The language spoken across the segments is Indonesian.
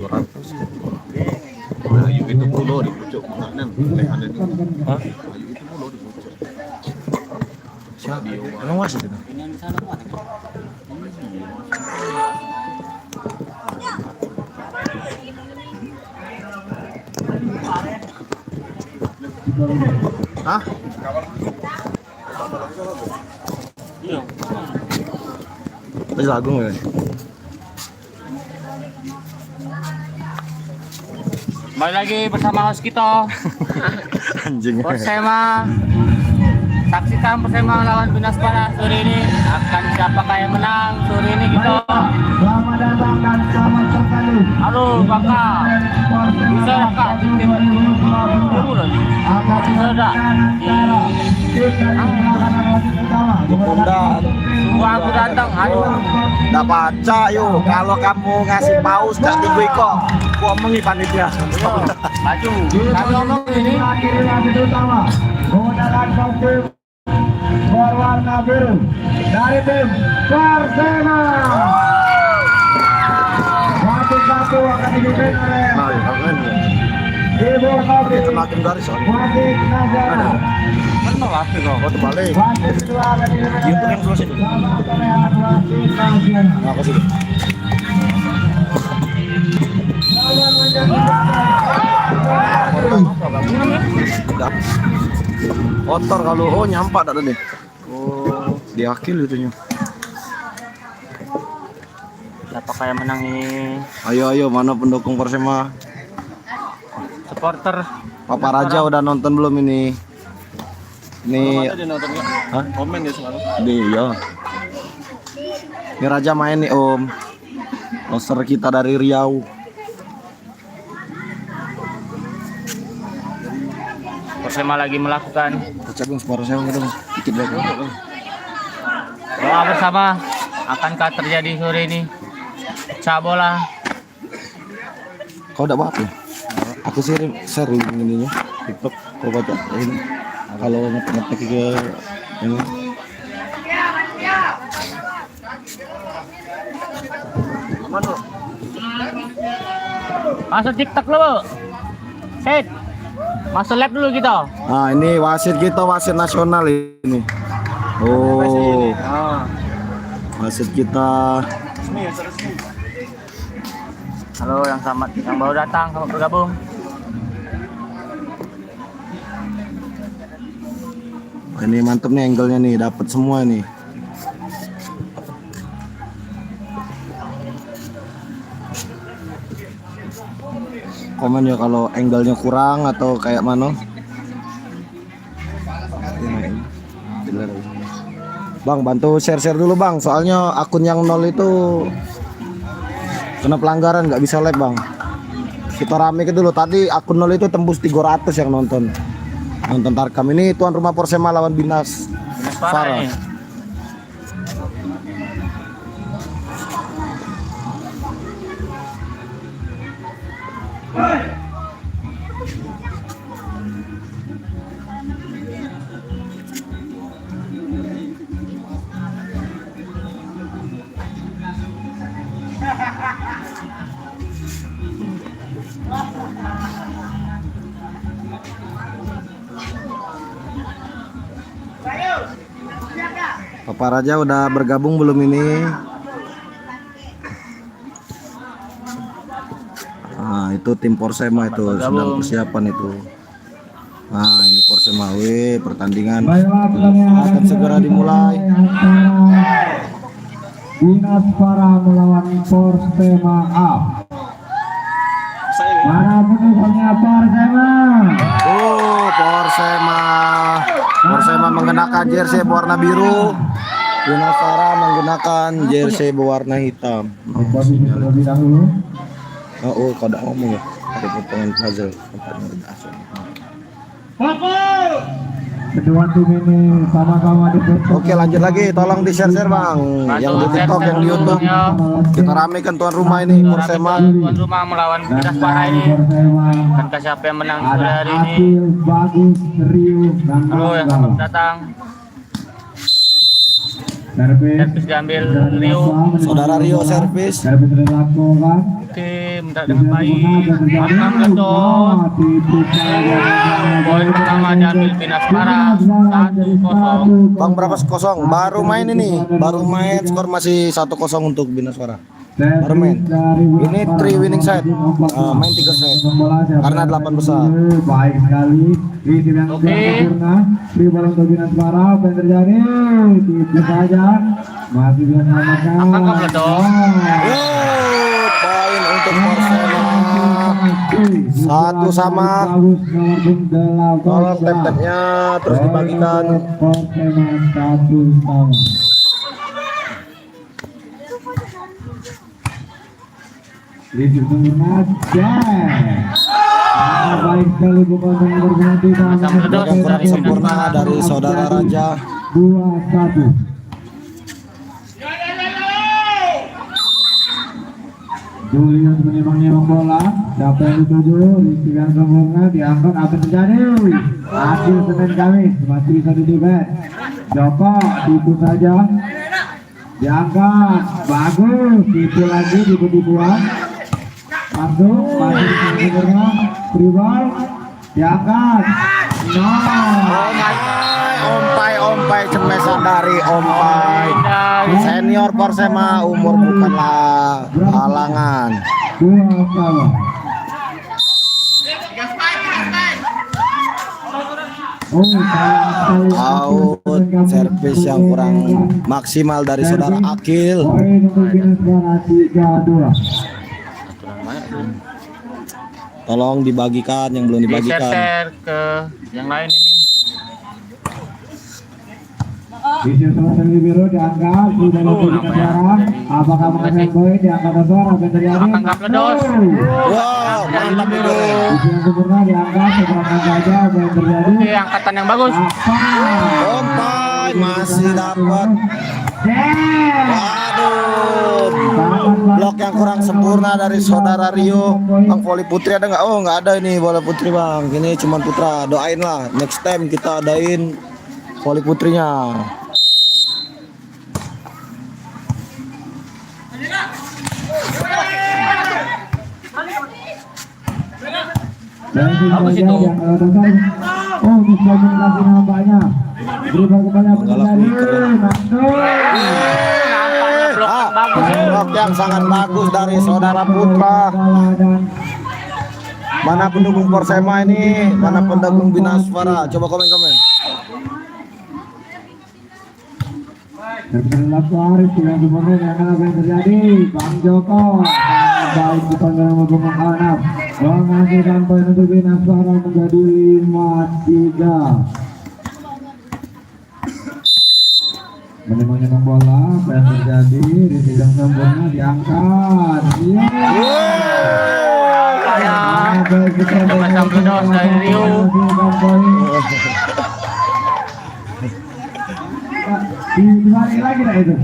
200. Ayu itu pulau di pucuk mana ada di. Hah? Ayu itu pulau di pucuk. Siapa? Emang wasit itu? Hah? Iya. Terus lagu nggak? Kembali lagi bersama host kita Anjing. Persema. Saksikan Persema lawan Binaspara sore ini. Akan siapakah yang menang sore ini kita. Selamat datang dan selamat sekali. Halo Baka. Bisa Kak? Bisa dah. Bunda, Tunggu aku datang. Aduh. udah baca yuk. Kalau kamu ngasih paus gak tinggi kok. Gua omongi panitia. Maju. Kami ngomong ini. Akhiri wasit utama menggunakan kostum berwarna biru dari tim Persema. Wasit satu akan dipimpin oleh Nah, ya kan. Ibu Kopi, Semakin garis soalnya. wasit Nazara. Kan mau apa kok? Oh, terbalik. Wasit kedua akan dipimpin Itu yang close itu. oleh wasit Nazara. Nah, aku sih. Udah. Kotor kalau nyampak tak tadi. Oh, diakil itunya. Siapakah yang menang ini? Ayo mana pendukung Persema? Supporter. Papa Raja udah nonton belum ini? Ini hah? Komen dia semalam. Iya. Ini Raja main nih Om. Loser kita dari Riau. Persema lagi melakukan Baca bang, suara saya gitu bang. Dikit lagi. doa bersama. Akankah terjadi sore ini? Pecah bola. Kau udah apa? Aku share ininya TikTok. Kau baca ini. Kalau ngetek ke ini. Masuk TikTok dulu. Set. Masuk lab dulu kita. Nah ini wasit kita, wasit nasional ini. Oh, wasit kita. Halo yang selamat, yang baru datang, selamat bergabung. Ini mantep nih angle-nya nih, dapat semua nih. Komen ya kalau angle-nya kurang atau kayak mana. Bang, bantu share-share dulu bang, soalnya akun yang nol itu kena pelanggaran, nggak bisa live bang. Kita rame ke dulu, tadi akun nol itu tembus 300 yang nonton Tarkam. Ini tuan rumah Persema lawan Binaspara ini. Papa Raja udah bergabung belum ini? Nah itu tim Persema itu sedang persiapan itu. Nah ini Persema, pertandingan akan segera dimulai. Binaspara melawan Persema A. Mana pendukungnya Persema? Oh Persema mengenakan jersey berwarna biru. Binaspara menggunakan jersey berwarna hitam. Terlebih dahulu. Oh kau udah ngomong ya? Ada potongan puzzle. Kedua tim ini sama-sama dibentuk. Oke lanjut lagi, tolong di share bang. Yang di TikTok, yang di YouTube. Kita ramekan tuan rumah ini Persema. Tuan rumah melawan Binaspara ini. Akankah siapa yang menang sore hari ini? Akil, Bagus, Rio, dan Halo yang selamat datang. servis diambil Rio. Saudara Rio servis. Servis dilakukan. Oke, mentak dengan baik. 6 ledos. Poin pertama diambil Binaspara 1-0. Bang berapa kosong? Baru main ini. Baru main skor masih 1-0 untuk Binaspara. Baru main. Ini 3 winning set. Main 3 set. Karena 8 besar. Baik sekali. Isi yang sempurna. Free ball untuk Binaspara. Apa yang terjadi? Tipis saja. Masih bisa selamatkan. Apakah ledos? Poin untuk Persema. 1 sama. Tolong tap-tapnya terus dibagikan. Persema 1 sama. Rizky sempurna, baik sekali bukan berhenti. Yang kurang sempurna dari saudara Raja. 2-1. Julius menembak bola, siapa yang dituju? Rizky yang sempurna diangkat, apa yang terjadi? Hasil Senin Kamis masih bisa di-defend. Joko itu saja diangkat, bagus, itu lagi dibuat. Langsung masih sempurna, free ball diangkat. Ompai cemesan dari Ompai. Senior Persema, umur bukanlah halangan. 2-2. Out servis yang kurang maksimal dari saudara Akil. Poin untuk Binaspara 3-2. Tolong dibagikan yang belum dibagikan. Diser ke yang lain ini. Isi selesai biru diangkat, sudah lebih Binaspara. Apakah menghasilkan poin diangkat besar? Apa yang terjadi? Angkat ledos. Wow, mantap itu. Isi yang sempurna diangkat, seberangkat saja. Apa yang terjadi? Oke, angkatan yang bagus. Ompai masih dapat. Waduh, blok yang kurang sempurna dari saudara Rio. Bang, voli putri ada nggak? Oh, nggak ada ini voli putri bang. Ini cuma putra. Doain lah, next time kita adain voli putrinya. Bagus itu. Oh, bisa kasih nampaknya. Dribble kembali apa terjadi? Blok yang sangat bagus dari saudara Putra. Mana pendukung Persema ini? Mana pendukung Binaspara? Coba komen-komen. Terlalu tidak sebenarnya apa yang terjadi. Bang Joko baik bukan dalam hukum anak menghasilkan poin untuk Binaspara menjadi 5-3. Menembak bola, apa yang terjadi? Di sidang sempurna diangkat. Macam ledos dari Rio. Dibalik lagi dah itu.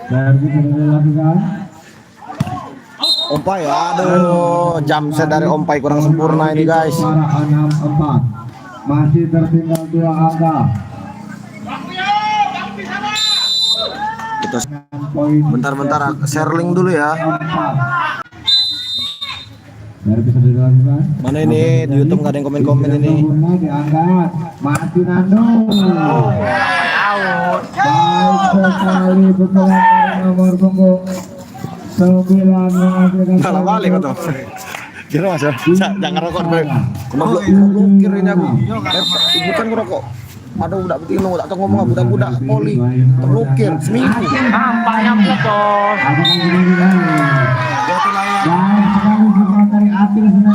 Servis sudah dilakukan. Ompai, aduh, jam set dari Ompai kurang sempurna ini guys. 6-4. Masih tertinggal 2 angka. Kita bentar-bentar share link dulu ya. Servis sudah dilakukan. Mana ini di YouTube nggak ada yang komen-komen ini. Diangkat. Masih Nando. Out. Baik sekali pukulan dari nomor punggung 9 menghasilkan. Salah balik atau? Kira mas ya? Jangan rokok dulu. Kenapa blokir ini aku? Ibu kan ngerokok. Aduh, udah betul nggak tahu ngomong budak-budak poli terblokir seminggu. Nampaknya ledos.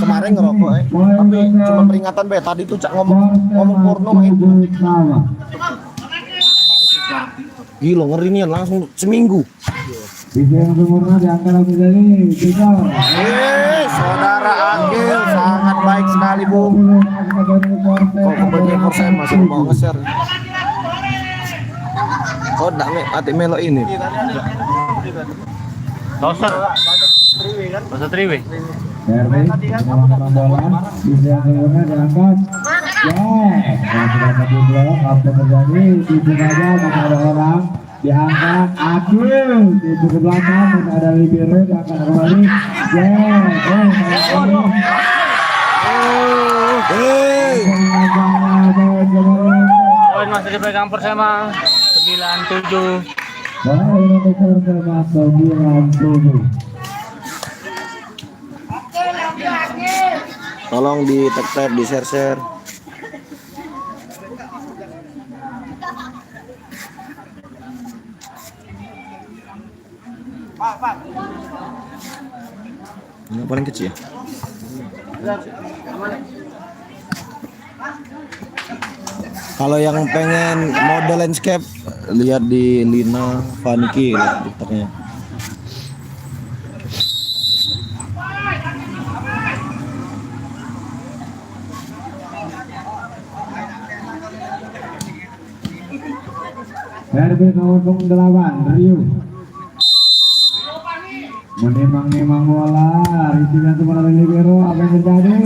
Kemarin ngerokok, tapi cuma peringatan be. Tadi tuh cak ngomong porno main. Gila ngeri nih langsung seminggu. Bisa yang sempurna diangkat menjadi 3. Saudara Akil sangat baik sekali bung. Oh kebanyakan persen masih mau nge-share. Oh dak me ati melo ini. Doser. Doser triwe. Servis, bola, bisa yang sempurna diangkat. Yang sudah tadi blok, apa terjadi? Tipu saja, masih ada orang diangkat. Akil tipu ke belakang, masih ada libero diangkat kembali. Poin masih dipegang Persema 9-7. Poin untuk Persema 9-7. Tolong di tag di share. Ini paling kecil. Kalau yang pengen model landscape, lihat di Lina Vanki TikToknya. RB nomor 8 Rio menimang-nimang bola, risikan kepada libero, apa yang terjadi?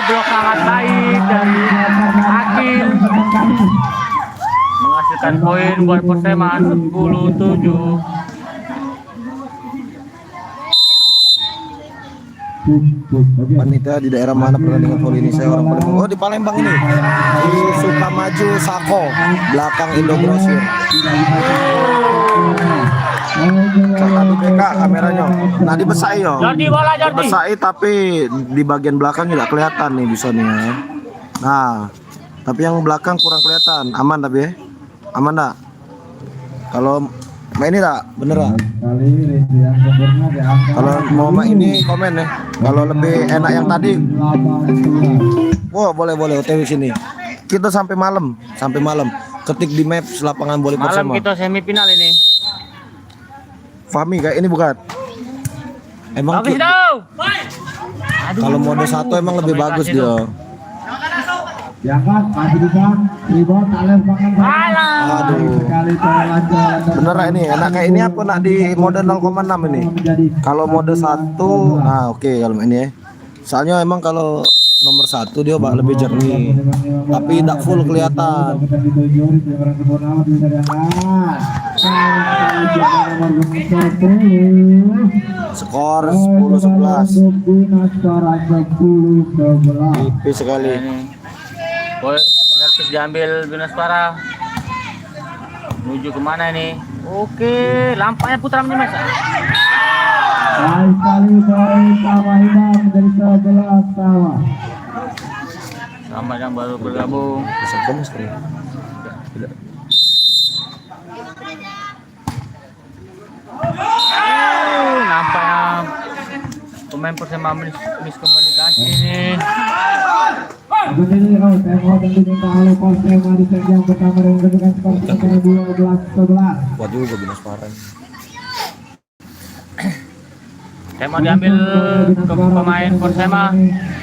Blok sangat baik dari Akil menghasilkan poin buat Persema 10-7. Panitia di daerah mana pertandingan voli ini? Saya orang Palembang. Oh, di Palembang ini. Di Sukamaju Sako, belakang Indo Grosir. Kata di BK kameranya. Nah, dibesai yo. Jordi bola Jordi. Dibesai tapi di bagian belakang tidak kelihatan nih bisa nih ya. Nah, tapi yang belakang kurang kelihatan. Aman tapi ya? Aman enggak? Kalau main ini tak? Bener tak? Kalau mau main ini komen ya. Kalau lebih enak yang tadi, wah boleh OTW sini. Kita sampai malam. Ketik di maps lapangan voli Malam Persema. kita semifinal ini. Fahmi kayak ini bukan? Emang Bagus dong. kalau mode 1 emang lebih bagus dia. Diangkat, masih bisa rebound, Alef makan Aduh. sekali jalan-jalan. Bener ini enak kayak ini apa nak di mode 0,6 ini? Kalau mode 1, nah oke kalau ini ya. Soalnya emang kalau nomor 1 dia bak lebih jernih. Tapi tidak full kelihatan. Skor 10-11. Tipis sekali. Boy, servis diambil Binaspara. Menuju kemana ini? Oke, lampanya Putra Menyemes. Baik sekali poin sama Imam dari 11 sama. Sama yang baru bergabung. Nampaknya pemain Persema miskomunikasi ini. Begini kau, saya mau tentukan kalau Persema di set yang pertama dengan kedudukan skor sekitar 12-11. Kuat juga Binaspara. Tema diambil ke pemain Persema.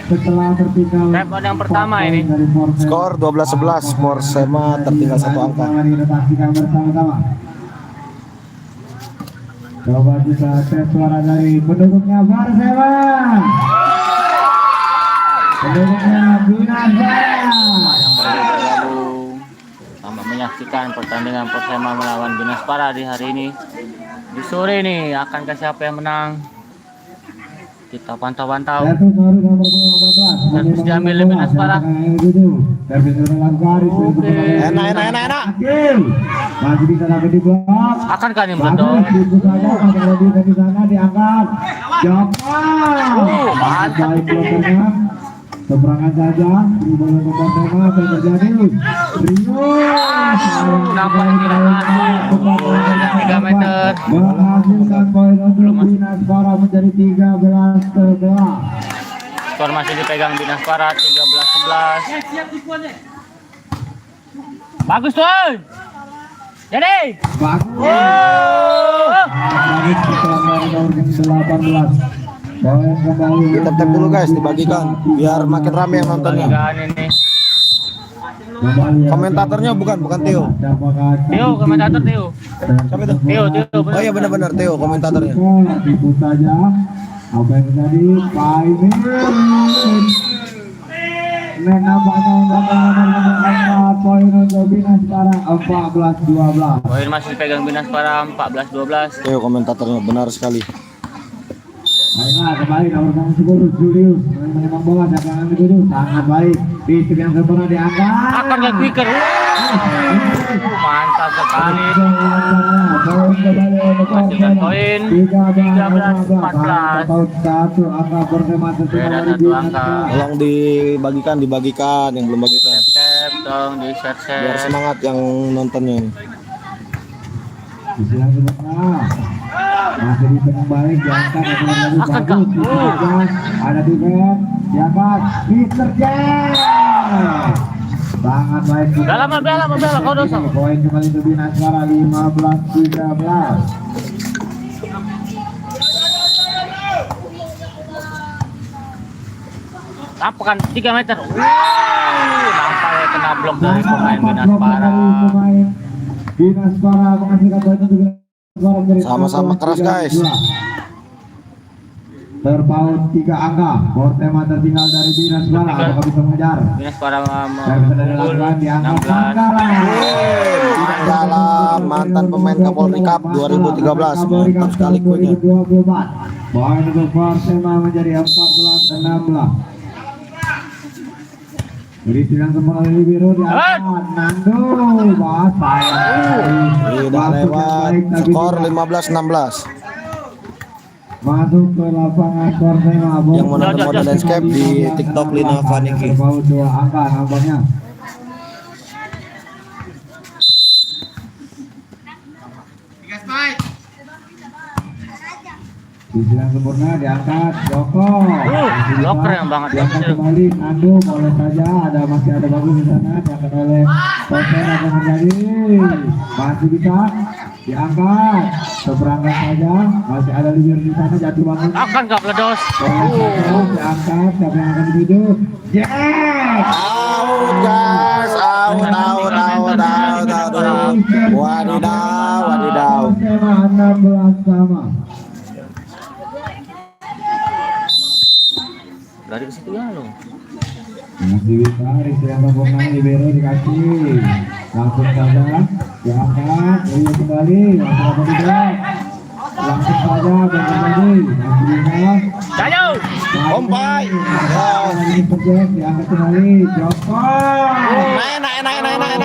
Setelah tertinggal Tema yang pertama ini. Skor 12-11, Persema tertinggal 1 angka. Kita saksikan bersama-sama. Coba kita tes suara dari pendukungnya Persema. Pendukungnya Binaspara. Sama menyaksikan pertandingan Persema melawan Binaspara di hari ini. Di sore ini akankah siapa yang menang? Kita pantau-pantau. Servis diambil oleh Binaspara. Enak. Masih bisa dapat di blok. Akankah ini betul? Di sana diangkat. Joko. Mantap. Baik blokernya. Seberangan saja. Berubah untuk Persema. Apa yang terjadi? Rio. Nampak tidak masuk. 3 meter. Menghasilkan poin untuk Binaspara menjadi 13-11. Skor masih dipegang Binaspara 13-11. Bagus tuh. Jadi. Bagus. Oh. Bagus setelah nomor 18. Poin kembali. Tap dulu guys, dibagikan biar makin rame yang nontonnya. Bagikan ini. Komentatornya bukan Theo. Theo, komentator Theo. Siapa itu? Theo. Oh iya benar Theo komentatornya. Tipu saja. Apa yang terjadi? Paimin. Senin nampaknya angka poin untuk Binaspara 14-12. Poin masih dipegang Binaspara 14-12. Ayo komentatornya benar sekali. Baiklah, kembali nomor 10 Julius menembak bola dagangan dituju sangat baik. Di yang sempurna diangkat. Akan ke kicker. Mantap sekali. Poin kembali untuk Hasilkan poin 13-14. 1 angka Persema tertinggal Beda dari satu angka. Binaspara. Tolong dibagikan yang belum bagikan. Tolong di Biar share. semangat yang nontonnya ini. Di yang sempurna. Masih dipegang balik diangkat Akan bagus. Ada defense diangkat Mr. Jack. Sangat baik. Bela kau dosa. Poin kembali untuk Binaspara 15-13. Tampakan 3 meter. Nampaknya kena blok dari pemain Binaspara. Pemain Binaspara menghasilkan poin untuk Binaspara menjadi Sama-sama keras, guys. Terpaut 3 angka. Persema tertinggal dari Binaspara. Apakah bisa mengejar? Binaspara Dan bisa mengunggul dilakukan diangkat 16. Manggala, mantan pemain Kapolri Cup 2013. Mantap sekali kuenya. 2024. Poin untuk Persema menjadi 14-16. Jadi sidang sempurna dari biru diangkat Nando Tidak lewat. Skor 15-16. masuk ke lapangan Persema. Yang mau nonton model landscape di TikTok Lina Vaniki. Terpaut 2 angka nampaknya. Di sidang sempurna diangkat Joko. Loker yang banget ya. Diangkat kembali Nando, boleh saja masih ada bagus di sana diangkat oleh Persema akan terjadi. Masih bisa diangkat seberangkat saja, masih ada liur di sana jatuh bangun. Akan gak meledos. Diangkat siapa yang akan dihidup? Jack. Out guys, out. Wadidaw. Persema 16 sama. Dari situ ya lo. Masih bisa istilah pemain libero dikasih langsung saja diangkat Rio kembali masih apa tidak langsung saja kembali masih bisa Jayo. Ompai. lagi bergerak diangkat kembali Joko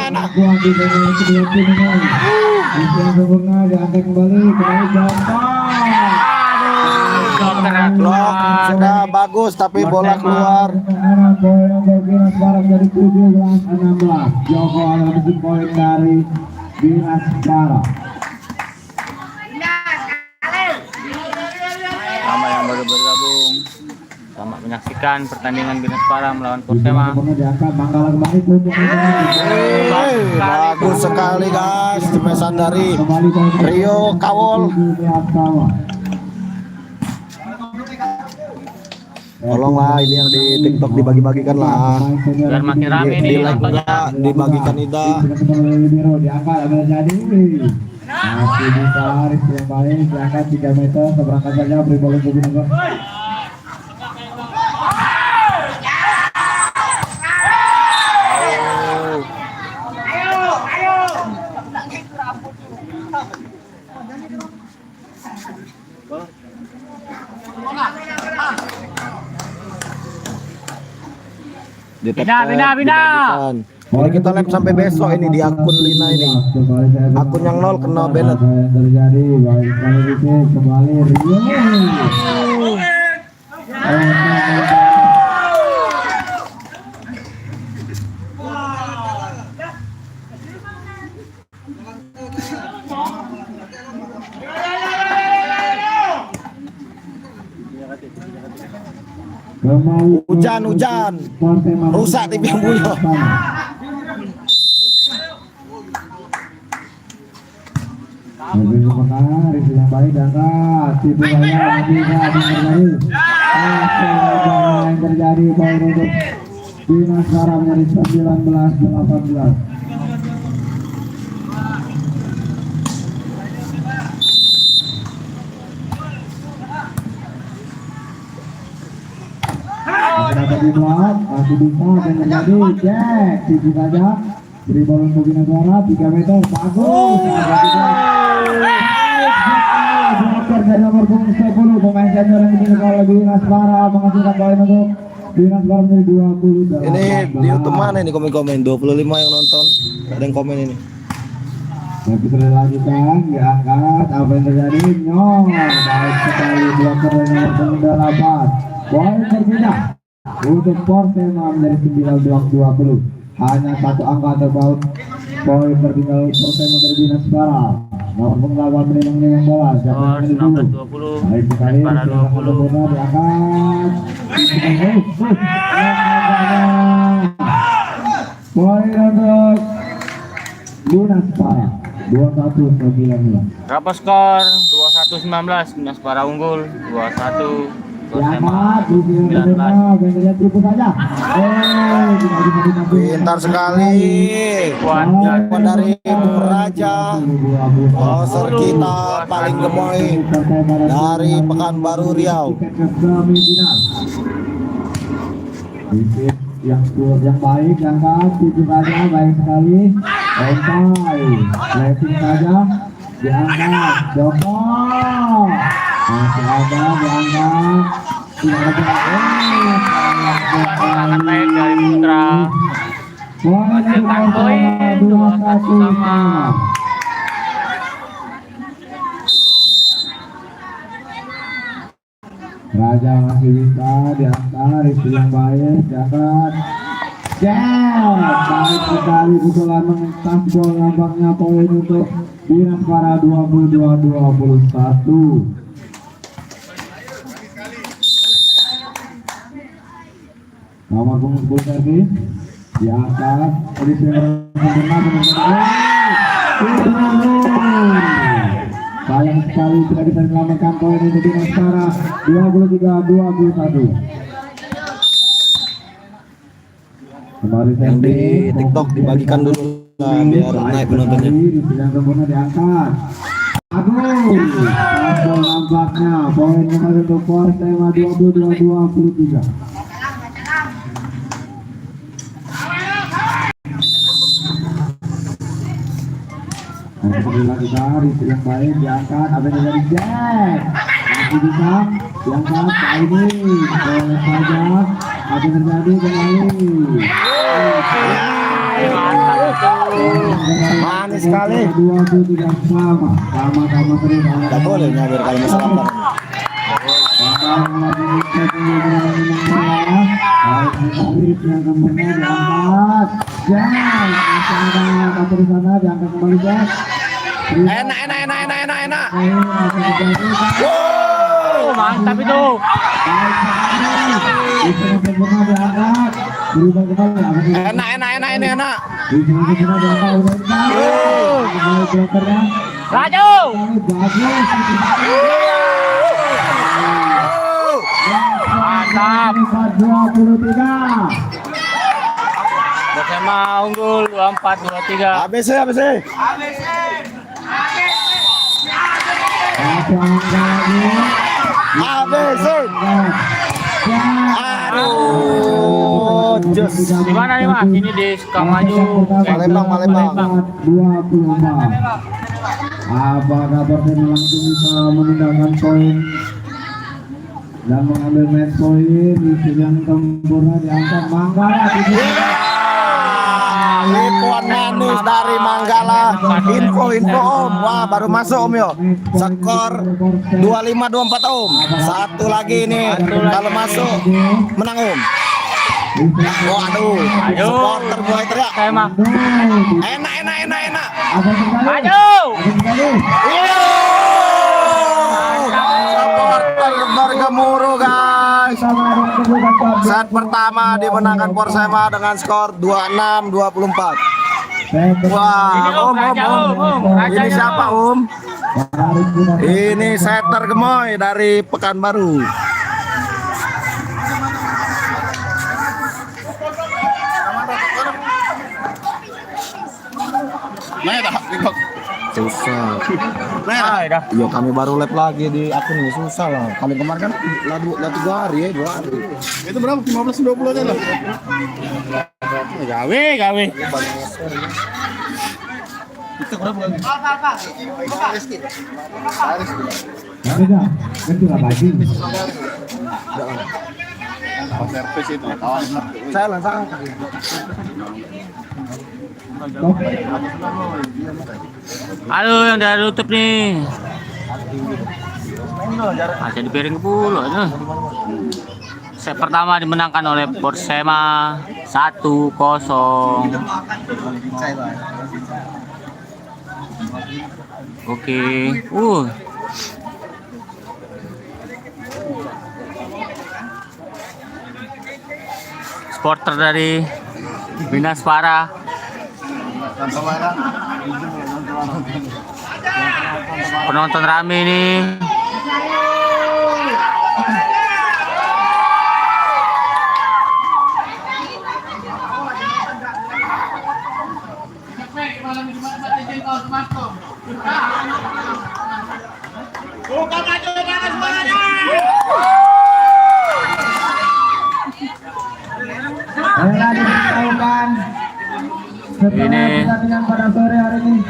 Enak. kuat di bagian kedua tim ini istilah sempurna diangkat kembali Joko Blok sudah bagus tapi bola keluar. Poin untuk Binaspara dari 17-16. Joko akan menjadi poin dari Binaspara. Sama yang baru bergabung, sama menyaksikan pertandingan Binaspara melawan Persema. Kemudian diangkat Manggala kembali untuk Bagus sekali guys, pemesan dari kembali ke Rio Kawol. 17 sama. Tolonglah ini yang di TikTok dibagi-bagikan lah. Biar makin rame Di nih like juga, nontonnya. dibagikan Ida. Diangkat ada jadi masih bisa Rizky yang baik diangkat 3 meter seberangkat saja beri bola ke Binaspara. Dibagikan. Jadi kita live sampai besok ini di akun Lina ini. Akun yang 0 kena banned. Yang terjadi baik sekali itu kembali Rio. Hujan. Rusak TV yang punya. Mobil benar, itu yang baik dan tipu daya yang terjadi poin untuk Binaspara menjadi 19-18. dapat dibuat, masih bisa dan terjadi cek tinggi saja beri bola untuk Binaswara 3 meter bagus. Blocker dari nomor punggung 10 pemain senior yang dimiliki oleh Binaswara menghasilkan poin untuk Binaswara menjadi 20. Ini di YouTube mana ini komen-komen 25 yang nonton. Ada yang komen ini. Tapi sudah dilanjutkan, diangkat, apa yang terjadi? Nyong, baik sekali blocker dari nomor punggung 8. Poin berbeda untuk Persema menjadi 19-20. Hanya satu angka terpaut. Poin tertinggal Persema dari Binaswara. Nomor punggung 8 menang bola. Skor 19-20. Baik sekali, Binaswara 20. diangkat. Poin untuk Binaswara 21-19. Berapa skor? 21-19. Binaswara unggul 21. Persema 19. Pintar sekali. Kuat dari Bung Raja. Poser kita paling gemoy dari Pekanbaru Riau. Yang baik, yang tujuh saja baik sekali. Ontai, leting saja, diangkat, Joko, masih ada diangkat, tidak Sangat baik dari Putra. menghasilkan poin 21 sama. Raja masih bisa diangkat, Rizky yang baik, diangkat. Baik sekali pukulan mengentas bola nampaknya poin untuk Binaswara 22-21. Nomor punggung 10 servis diangkat, Rizky yang sempurna. Sayang sekali tidak bisa menyelamatkan poin untuk Binaswara 23-21. Kembali Yang di TikTok dibagikan dulu lah biar naik penontonnya. yang sempurna diangkat. Aduh, bola nampaknya poin kembali untuk Persema 22-23. Kembali lagi dari yang baik diangkat, apa yang terjadi Jack masih bisa diangkat ini boleh saja apa yang terjadi kembali Manis sekali. 23 sama terus Gak boleh nyabir kalau masalah lambat. yang kembali diangkat Jack masih ada di sana diangkat kembali Jack. Enak. Oh, mantap itu. Enak. Raju. Mantap. 23. Persema unggul 24-23. ABC. ABC. Aduh, jos. Di mana nih Mas? Ini di Sukamaju. Palembang. 24. Apakah Persema langsung bisa menendangkan poin dan mengambil match point di sidang sempurna diangkat Manggala Lipuan manis dari Manggala. Info Om. Wah, baru masuk Om yo. Skor 25-24 Om. Satu lagi nih. Kalau masuk menang Om. Waduh, supporter mulai teriak. Persema. Enak. Maju. Supporter bergemuruh guys. Set pertama dimenangkan Persema dengan skor 26-24. Wah, Om. Ini siapa Om? Ini setter gemoy dari Pekanbaru. Mana dah? Susah. Ay, dah. Yo kami baru lab lagi di akun ini susah lah. Kami kemarin kan lah 3 hari ya, 2 hari. Itu berapa? 15-20 aja lah. Gawe. Kita berapa lagi? Tapi dah, itu lah baju. Servis itu kawan. Saya langsung Stop. Halo, yang udah tutup nih. Masih di piring pula nih. Set pertama dimenangkan oleh Persema 1-0. Oke. Supporter dari Binaspara. Penonton rame nih. Ayolah diberitahukan setelah Ini. pertandingan pada sore hari ini.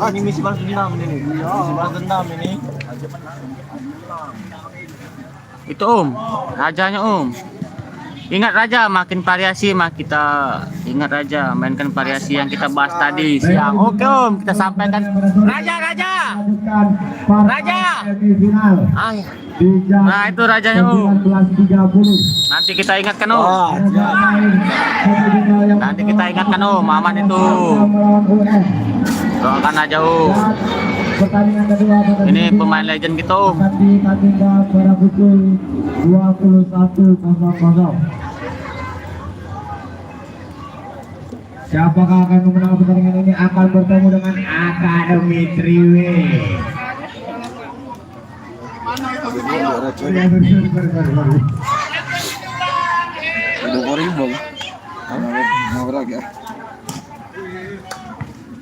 ini misi balas dendam ini. Misi balas dendam ini. Itu rajanya Ingat raja, makin variasi kita ingat raja, mainkan variasi yang kita bahas tadi siang. Oke kita sampaikan raja. Lanjutkan partai Raja. semifinal Ay, di jam nah itu rajanya 19.30. Nanti kita ingatkan Ada pemain semifinal yang Nanti kita ingatkan Maman itu. melawan US. Doakan aja Dan pertandingan kedua pada Ini semifinal pemain legend kita akan ditandingkan pada pukul 21.00. Siapakah akan memenangkan pertandingan ini akan bertemu dengan Akademi Triwe.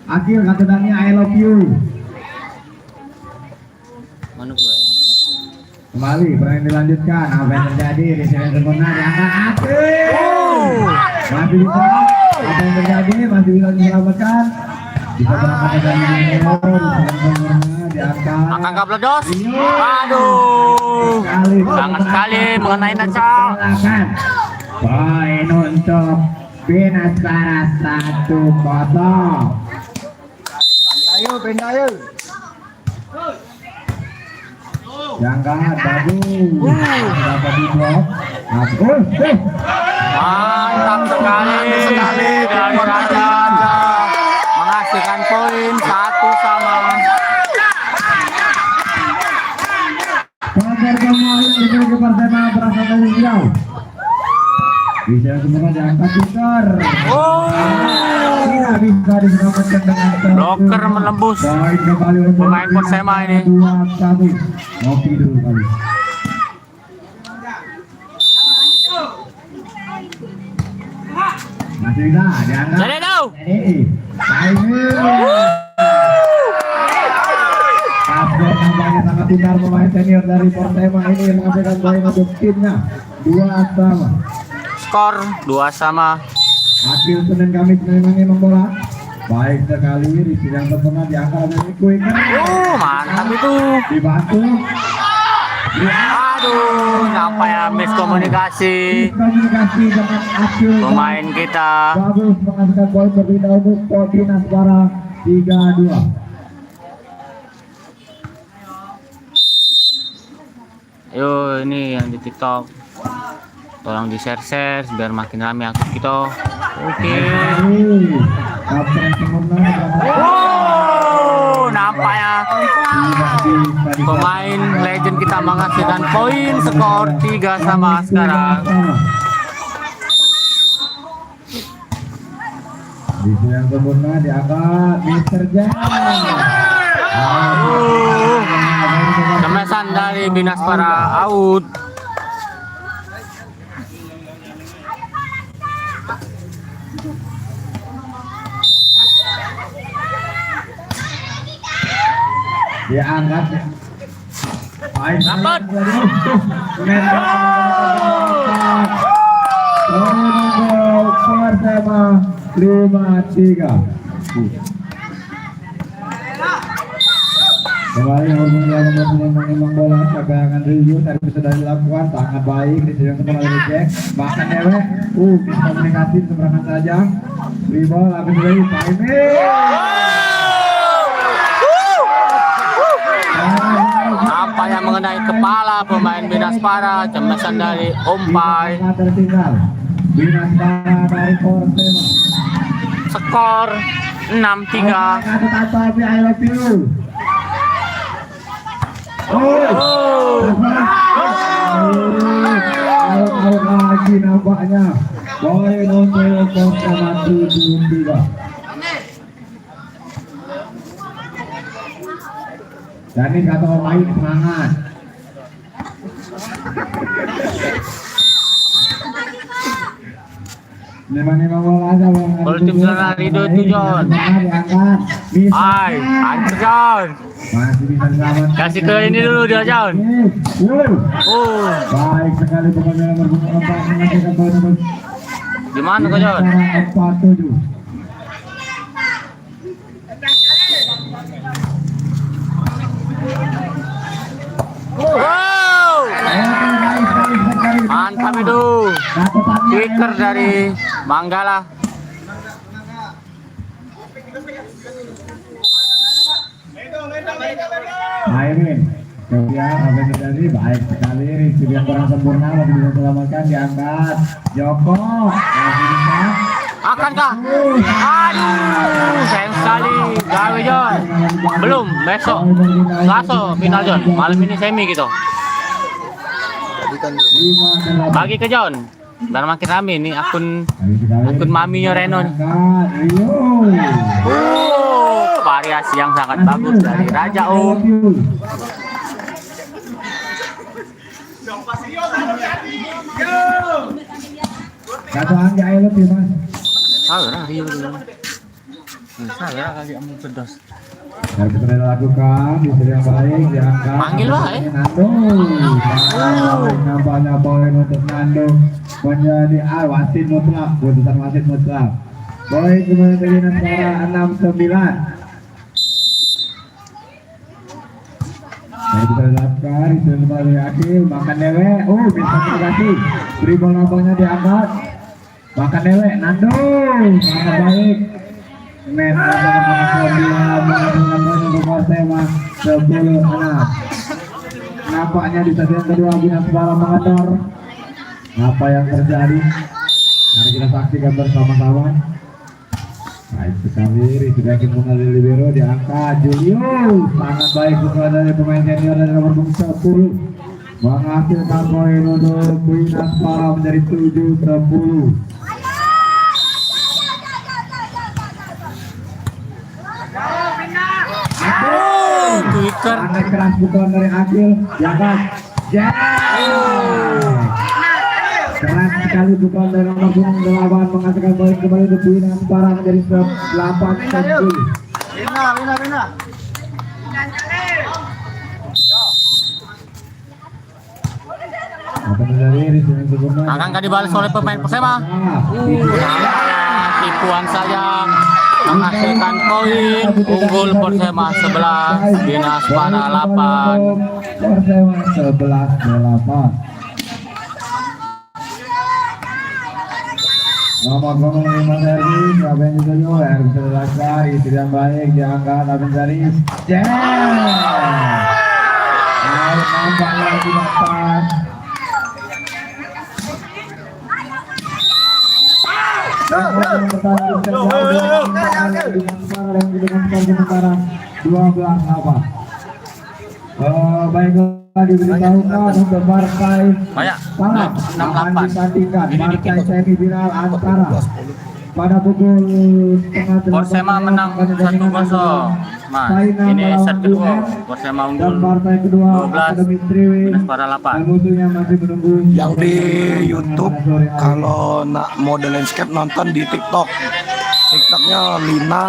Akhir kata-katanya I love you. Mana gue? Kembali pertandingan dilanjutkan. Apa yang terjadi di sini sempurna diangkat Akhir. Masih bisa. Apa yang terjadi masih bisa diselamatkan. Bisa berangkat ke dalam ini. Diangkat. Akan gak meledos? Aduh, sangat sekali mengenai Nacal. Poin untuk Binaspara 1-0. Ayo, pindah. Jangan bagus. Dapat di blok. Mantap sekali dari Raja menghasilkan poin 1-1. Pagar kembali dimiliki Persema berasal dari Riau. Bisa semoga diangkat Peter. Tidak bisa diselamatkan dengan Bloker menembus poin kembali untuk pemain Persema ini. 2-1. Ngopi dulu kali. Masih bisa diangkat. Jadi tahu. Kapten nampaknya sangat pintar pemain senior dari Persema ini yang menghasilkan poin untuk timnya 2-2. Skor 2-2. Hasil Senin Kamis memang bola. Baik sekali Rizky yang terkena diangkat oleh Quick. Mantap itu. Dibantu. Aduh, apa ya miskomunikasi Komunikasi dengan hasil pemain kita. bagus menghasilkan poin berbeda untuk Binaspara 3-2. Yo, ini yang di TikTok. Tolong di share biar makin rame akun kita. Oke. Kapten Semurna Nampak ya pemain legend kita menghasilkan poin skor 3-3 sekarang. Di yang Semurna diangkat Mr. Jan. Kemesan dari Binaspara out. diangkat. Baik. Dapat. Persema 5-3. Kembali memang bola cadangan Rio servis sudah dilakukan sangat baik di sini kembali reject bahkan Dewe bisa komunikasi seberangan saja Ribol habis dari timing Apa yang mengenai kepala pemain Binaspara, cemesan dari umpai. tertinggal Binaspara dari Persema Skor 6-3. tapi I love you. Lagi nampaknya poin untuk Persema 7-3. Jadi kata pemain semangat. Lima bola aja Gol tim Selana Rido itu John. Hai, anjir John. Masih bisa selamat. Kasih ke ini dulu dia John. Oh, Baik sekali pemain nomor 4 mengajukan poin nomor gimana kok John? 4-7. Wow, mantap itu. Kicker dari Manggala. Airin, kemudian apa yang terjadi? Baik sekali, Rizky yang kurang sempurna masih bisa selamatkan, diangkat Joko, masih bisa. Akankah? Aduh, sayang sekali. Gawe John. Belum, besok. Selasa final John. Malam ini semi gitu. Bagi ke John. Dan makin rame nih akun maminya Reno nih. Variasi yang sangat bagus dari Raja Om. Katakan di air lebih mas. Salah Rio dulu. Salah kali kamu pedas. Yang bisa dilakukan di sini yang baik diangkat. Panggil lah Nando. Nampaknya poin untuk Nando menjadi wasit mutlak, putusan wasit mutlak. Poin kembali dari Binaspara 6-9. Yang bisa dilakukan di sini kembali Akil makan Dewe. Bisa terkasih. Beri bola nampaknya diangkat. Makan Dewe Nando sangat baik. Men nampaknya di set yang kedua Binaspara mengendor. Apa yang terjadi? Mari kita saksikan bersama-sama. Baik sekali, Rizky yakin mengalir libero diangkat Julio sangat baik sesuai dari pemain senior dari nomor 10 menghasilkan poin untuk Binaspara menjadi 7-10. Kicker. Sangat keras pukulan dari Akil, diangkat. Keras sekali pukulan dari nomor 8 menghasilkan poin kembali untuk Binaspara menjadi 8-10. Akankah dibalas oleh pemain Persema? Tipuan saja menghasilkan poin unggul Persema 11 Binaspara 8. Persema 11-8. Nomor 5 servis Abeng Jojo yang bisa dilakukan istri yang baik diangkat Abeng Garis nampak lagi dapat sementara 12-8. Baiklah diberitahukan untuk partai Banyak. malam 68. akan disandingkan Ini dikit partai kok. semifinal antara pada pukul setengah 8 Persema menang 1-0. Mas, ini set kedua. Persema dan unggul partai kedua 12, Akademi Triwi Binaspara 8. dan musuhnya masih menunggu Yang di YouTube kalau nak model landscape nonton di TikTok. TikToknya Lina_.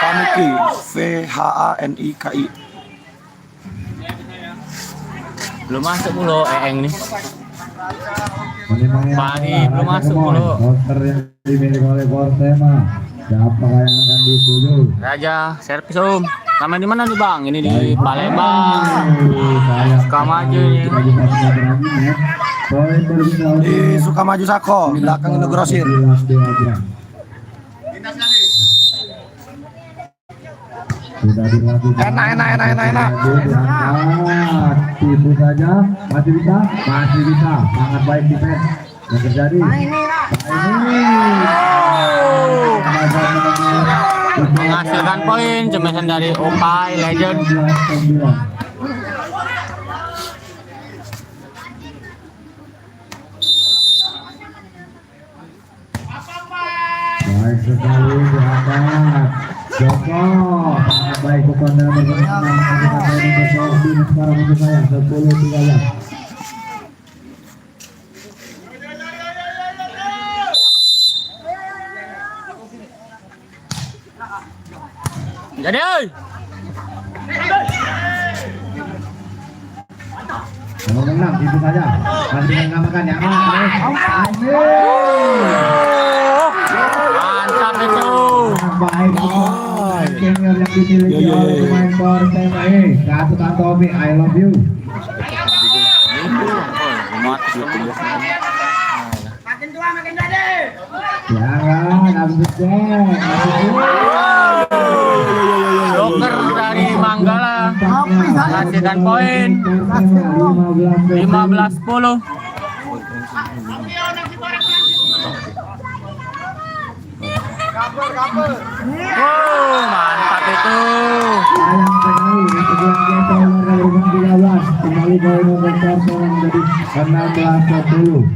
Vaniki, VHANIKI. Belum masuk mulu Eeng nih. Menimang-nimang Pari, bola, belum Raja masuk Kemon. dulu. Poster yang dimiliki oleh Persema. Siapa yang akan dituju? Raja servis Om. Namanya di mana nih Bang? Ini di Palembang. Sukamaju nih. Poin berbeda oleh Di Sukamaju Sako, di belakang Indo Grosir. Sudah dilakukan. Enak. Diangkat. Tipu saja. Masih bisa. Sangat baik defense yang terjadi. Menghasilkan poin jembatan dari Opai Legend. Baik sekali diangkat. Joko sangat baik bukan dalam berkenaan ini sekarang untuk saya 10-13. Jadi, oi. Nomor 6 itu saja. Masih mengamankan yang Mantap itu. baik. Senior yang dimiliki oleh pemain Persema. Satu Tantomi, I love you. Jangan habis Joker dari Manggala menghasilkan poin 15-10. Mantap itu. sayang sekali setelah kita dari 13 kembali ke nomor Persema menjadi 16-10.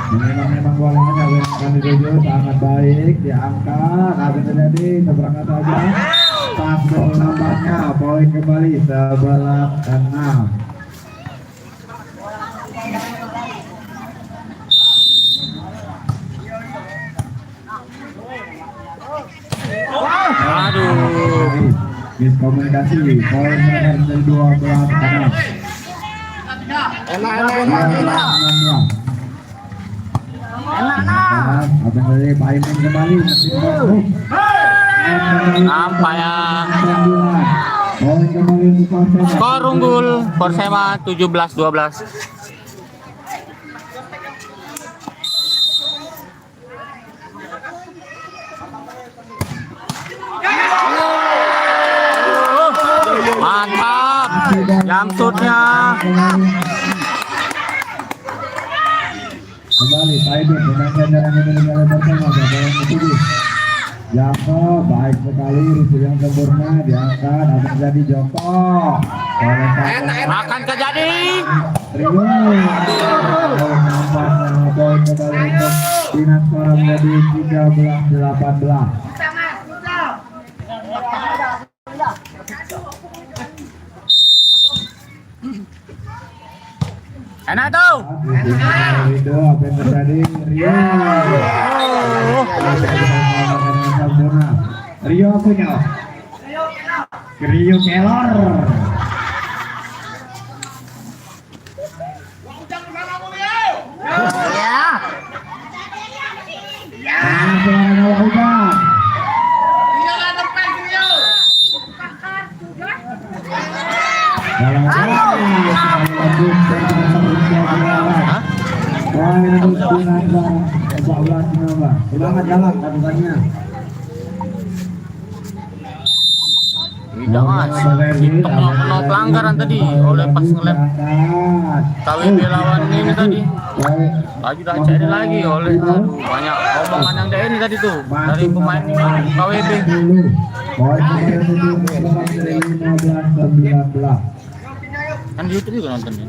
Memang bolanya akan dituju sangat baik diangkat apa terjadi seberangkat saja pas gol nambahnya poin kembali 11-6. Aduh. Miskomunikasi poin terakhir menjadi 12-6. Enak. Apa dari Paimin kembali Nampak ya. Poin kembali untuk Persema. Skor unggul Persema 17-12. Mantap. Jump shootnya. Kembali Paimin dengan ganda yang dimiliki oleh Persema siapa yang dituju? Joko baik sekali receive yang sempurna diangkat apa terjadi Joko Akan terjadi. Rio nampaknya poin kembali untuk Dinas Koram menjadi 13-18. Enak tuh. Rio apa yang terjadi Rio punya Rio Kelor. Selamat jalan katakannya. Tidak mas, TikToknya kena pelanggaran tadi oleh pas ngelem KWB lawan ini tadi. Lagi udah cari lagi oleh banyak omongan yang dari ini tadi tuh dari pemain KWB. Poin kembali 15-19. Kan di YouTube juga nontonnya.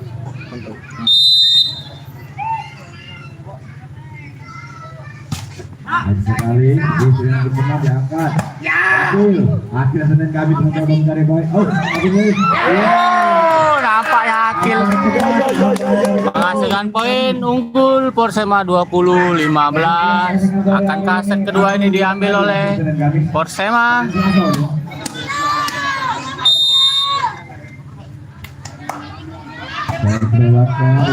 Baik sekali, isu yang benar diangkat. Akhirnya Senin kami mencoba mencari poin. Oh, Nampak ya gokil. Menghasilkan poin unggul Persema 20-15. Akankah set kedua ini diambil oleh Persema?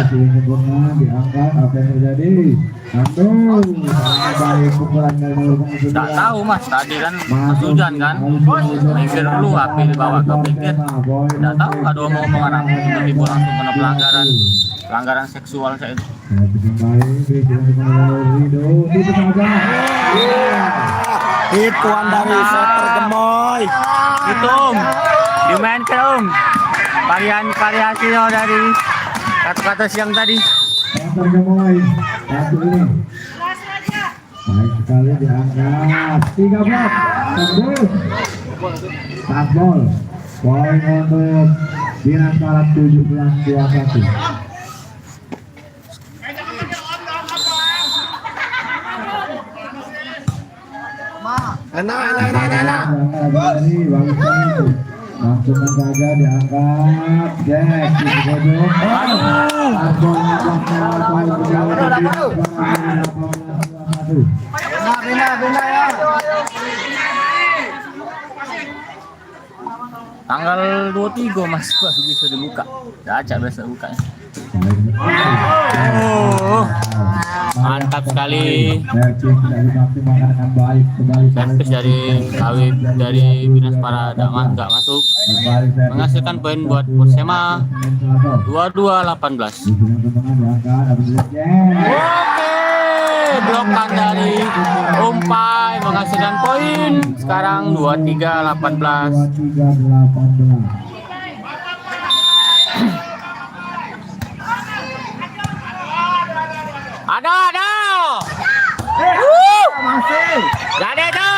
Diangkat, apa yang terjadi? Aduh, baik pukulan dari nomor punggung 9. Tak tahu mas, tadi kan Mas hujan kan, mikir dulu api dibawa ke pinggir. Tidak tahu ada omong-omongan apa, tiba-tiba langsung kena pelanggaran seksual saya itu. Hituan dari setter gemoy. Itu dimainkan variasinya dari kata-kata siang tadi. Setter gemoy, satu ini. Baik sekali diangkat, 13, tembus. Tasbol, poin untuk Dinas Barat 17-21. Enak. Langsung saja diangkat, Jack di pojok. Bina ya. Tanggal 23 mas baru bisa dibuka. Acak biasa buka. Oh, mantap sekali. Servis dari Binas Para nggak masuk, menghasilkan poin buat Persema 22-18. Oke, blokan dari umpai menghasilkan poin sekarang 23-18. Ada. Masih. Gak ada itu.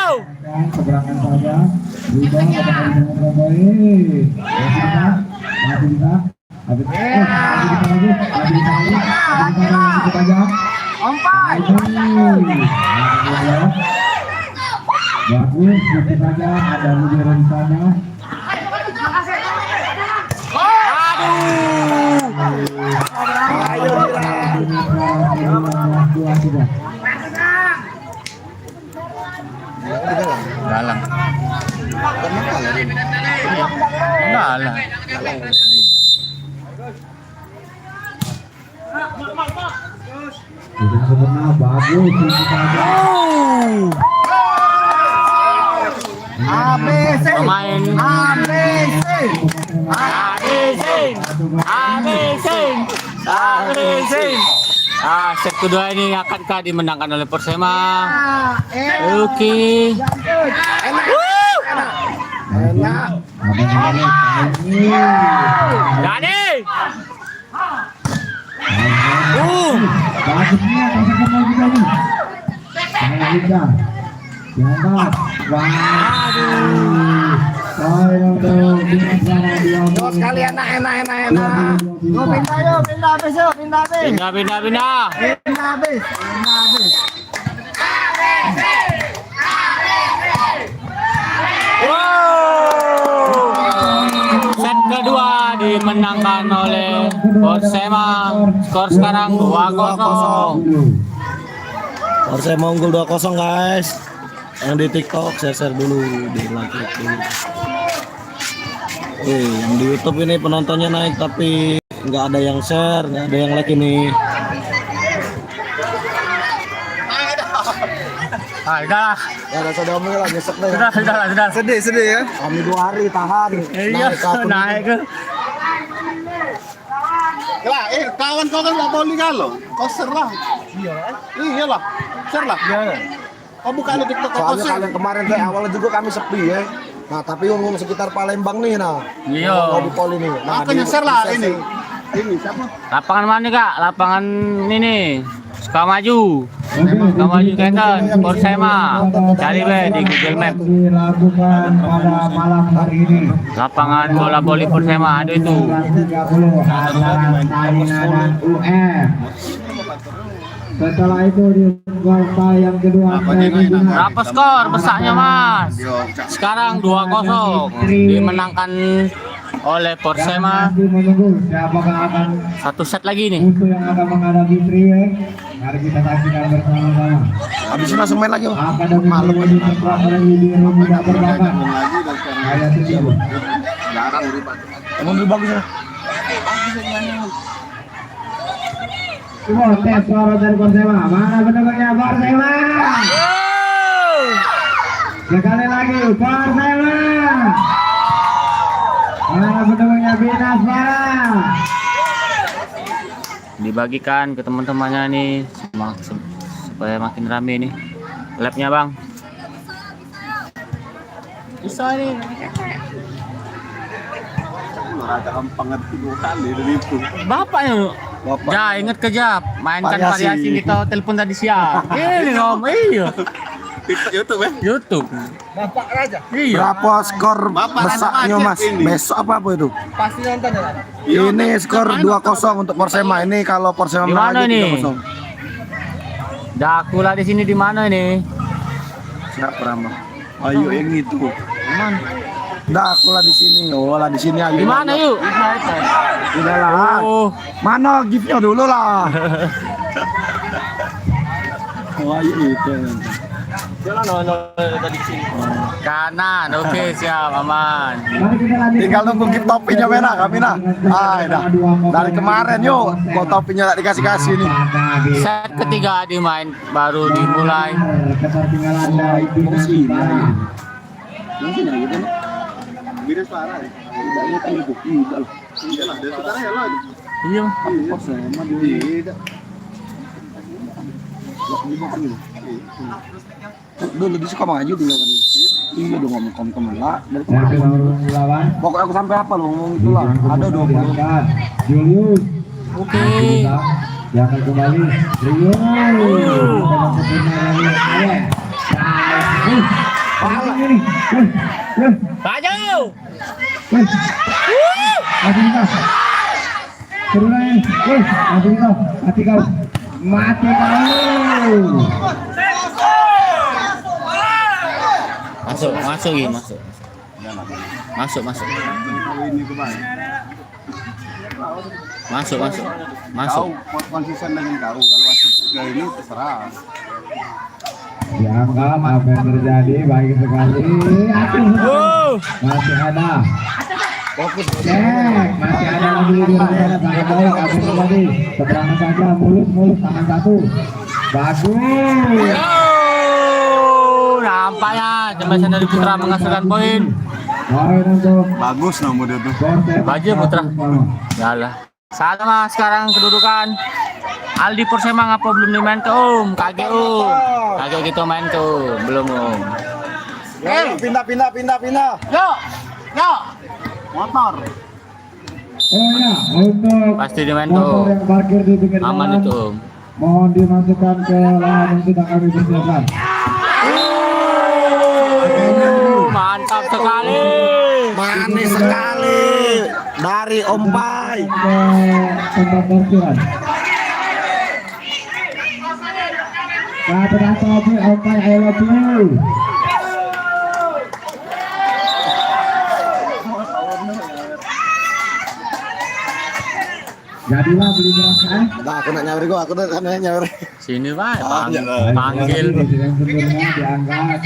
Seberangan saja. Rebound apakah bisa memperoleh? Masih bisa. Masih bisa. Ompai. Bagus, masih saja ada Mujero di sana. Galang. Galang. Sudah sempurna, bagus. Pemain Amazing. Set kedua ini akankah dimenangkan oleh Persema? Oke. Enak. Dani. Bagusnya rasakan lagi tadi. Saya Linda. Diangkat. Poin untuk Dinas Barat 20. Sekali enak. Yo pindah habis. Pindah. Pindah habis. Set kedua dimenangkan oleh Persema. Skor sekarang 2-0. Persema unggul 2-0 guys. Yang di TikTok share dulu, di like dulu. Yang di YouTube ini penontonnya naik tapi nggak ada yang share, nggak ada yang like ini. Udah. Ya udah sudah omong lah, nyesek deh. Sudah. Sedih ya. Kami 2 hari tahan. Iya, naik ke. Lah, kawan kau kan nggak boleh kalau. Kau share lah. Iya lah. Share lah. Kau buka di TikTok kau Soalnya share. kalian kemarin teh awalnya juga kami sepi ya. Nah tapi umum sekitar Palembang nih nah. Iya. Mau di poli nih. Nah, Makanya share lah ini. Ini siapa? Lapangan mana kak? Lapangan ini. Sukamaju. Sukamaju Kaitan. Persema. Cari be di Google Map. Dilakukan pada malam hari ini. Lapangan bola voli Persema ada itu. 30 antara China dan UM. Setelah itu di gol yang kedua Berapa skor besarnya mas? Sekarang 2-0 dimenangkan oleh Persema. Masih menunggu siapakah akan Satu set lagi nih. musuh yang akan menghadapi Triwek. Mari kita saksikan bersama-sama. Habis ini langsung main lagi Bang. Akademi Triwek ditempat oleh Widiro tidak berbakat. lagi dan sekarang Saya setuju. jarang lipat. Emang lebih bagus ya. Coba tes suara dari Persema. Mana pendukungnya Persema? Sekali lagi Persema. Mana pendukungnya Binaspara? Dibagikan ke teman-temannya nih supaya makin rame nih labnya bang. Bisa nih. Ada gampang dua kali dari itu. Bapaknya Bapak. ya inget kerja mainkan Variasi. variasi kita telepon tadi siang. Ini ngomong iya. TikTok YouTube ya? YouTube. Bapak aja. Iya. Berapa skor Bapak besarnya ada Mas? macet ini. Besok apa itu? Pasti nonton ya? Ini skor 2-0 untuk Persema. Ini kalau Persema Di menang mana aja ini? 3-0. Dakula di sini di mana ini? Siapa Rama? Ayo yang itu. Mana? Dah, aku lah di sini. Oh, lah di sini aja. Di mana yuk? Udah lah. Oh, Mana giftnya dulu lah. Oh, ayo itu. kanan. Oke, siap aman. Mari kita lanjutkan. Tinggal nunggu gift topinya Mena, kami nah. Ah, dah. Dari kemarin yuk, kok topinya tak dikasih-kasih nih. Set ketiga dimain baru dimulai. Ketertinggalan dari Binaspara. Bidas parah. Tidak ingat itu. Tidak lah. Iya lah. Dari sekarang ya lah. Iya. Persema tidak. Dulu lebih suka maju dulu kan. Iya dong ngomong kemana lah. Dari Yang kemarin. nomor 8. Pokoknya aku sampai apa lo ngomong itu lah. Ada 20. Diangkat. Julius. Oke. Diangkat kembali. Julius. Pegang sempurna dari Ayat. Pala ini. Maju. Mati kau. Serulah ini. Mati kau. Mati kau. Mati kau. Masuk, masuk ini, masuk. Masuk, masuk. Kalau ini kebalik. Masuk, masuk. Masuk. Kau konsisten dengan kau. Kalau masuk ke ini terserah. Diangkat apa yang terjadi baik sekali. Masih ada. Cek, masih ada lagi di sana sangat baik apa yang terjadi. Seberangan saja mulus tangan satu. Bagus. Nampaknya Jembatan dari Putra menghasilkan poin. Poin untuk Bagus nomor dia tuh. Persema. Baju Putra. Yalah. Sama sekarang kedudukan. Aldi Persema ngapa belum dimain ke Kage Kage gitu main tuh belum Pindah. Yuk, yuk. Motor. Oh ya, untuk Pasti dimain motor tuh. yang parkir di pinggir Aman jalan, itu. mohon dimasukkan ke lahan yang sudah kami persiapkan. Mantap sekali. Manis sekali dari Om Pai. Ke tempat parkiran. Kata topi Opai I love you. Jadilah beli beras kan? Nah, aku nak nyawari aku udah sana nyawari. Sini Pak, iya. panggil. Yang sebelumnya diangkat.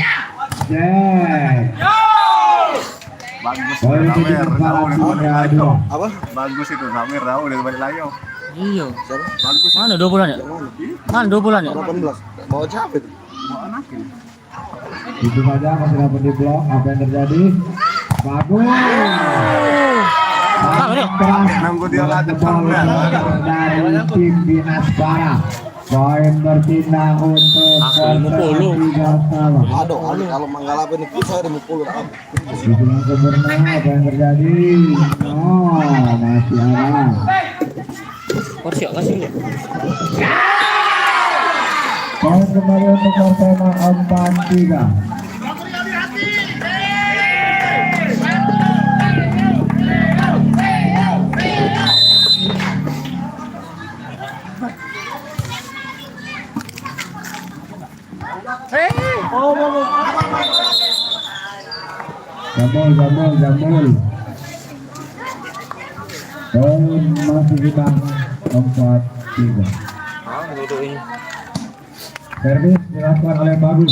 Cek. Bagus. Poin itu Samer. kepala Tahu tim udah balik Rado. Apa? Bagus itu Samer. Tahu udah balik lagi. Iya. Bagus. Mana 2 bulan ya? Mana 2 bulan ya? 18. Bawa siapa itu? Mau anakin. Itu saja masih dapat di blok. Apa yang terjadi? Bagus. Keras. Nunggu dia ada Bola dari tim Binaspara. Poin berpindah untuk Aku 50. Persema. Aduh, kalau Manggala ini saya 50. Dibilang sempurna apa yang terjadi? Oh, masih ada. Porsi kasih lihat. Poin kembali untuk Persema 4-3. Jambul. Poin masih kita 4-3. Servis dilakukan oleh Bagus.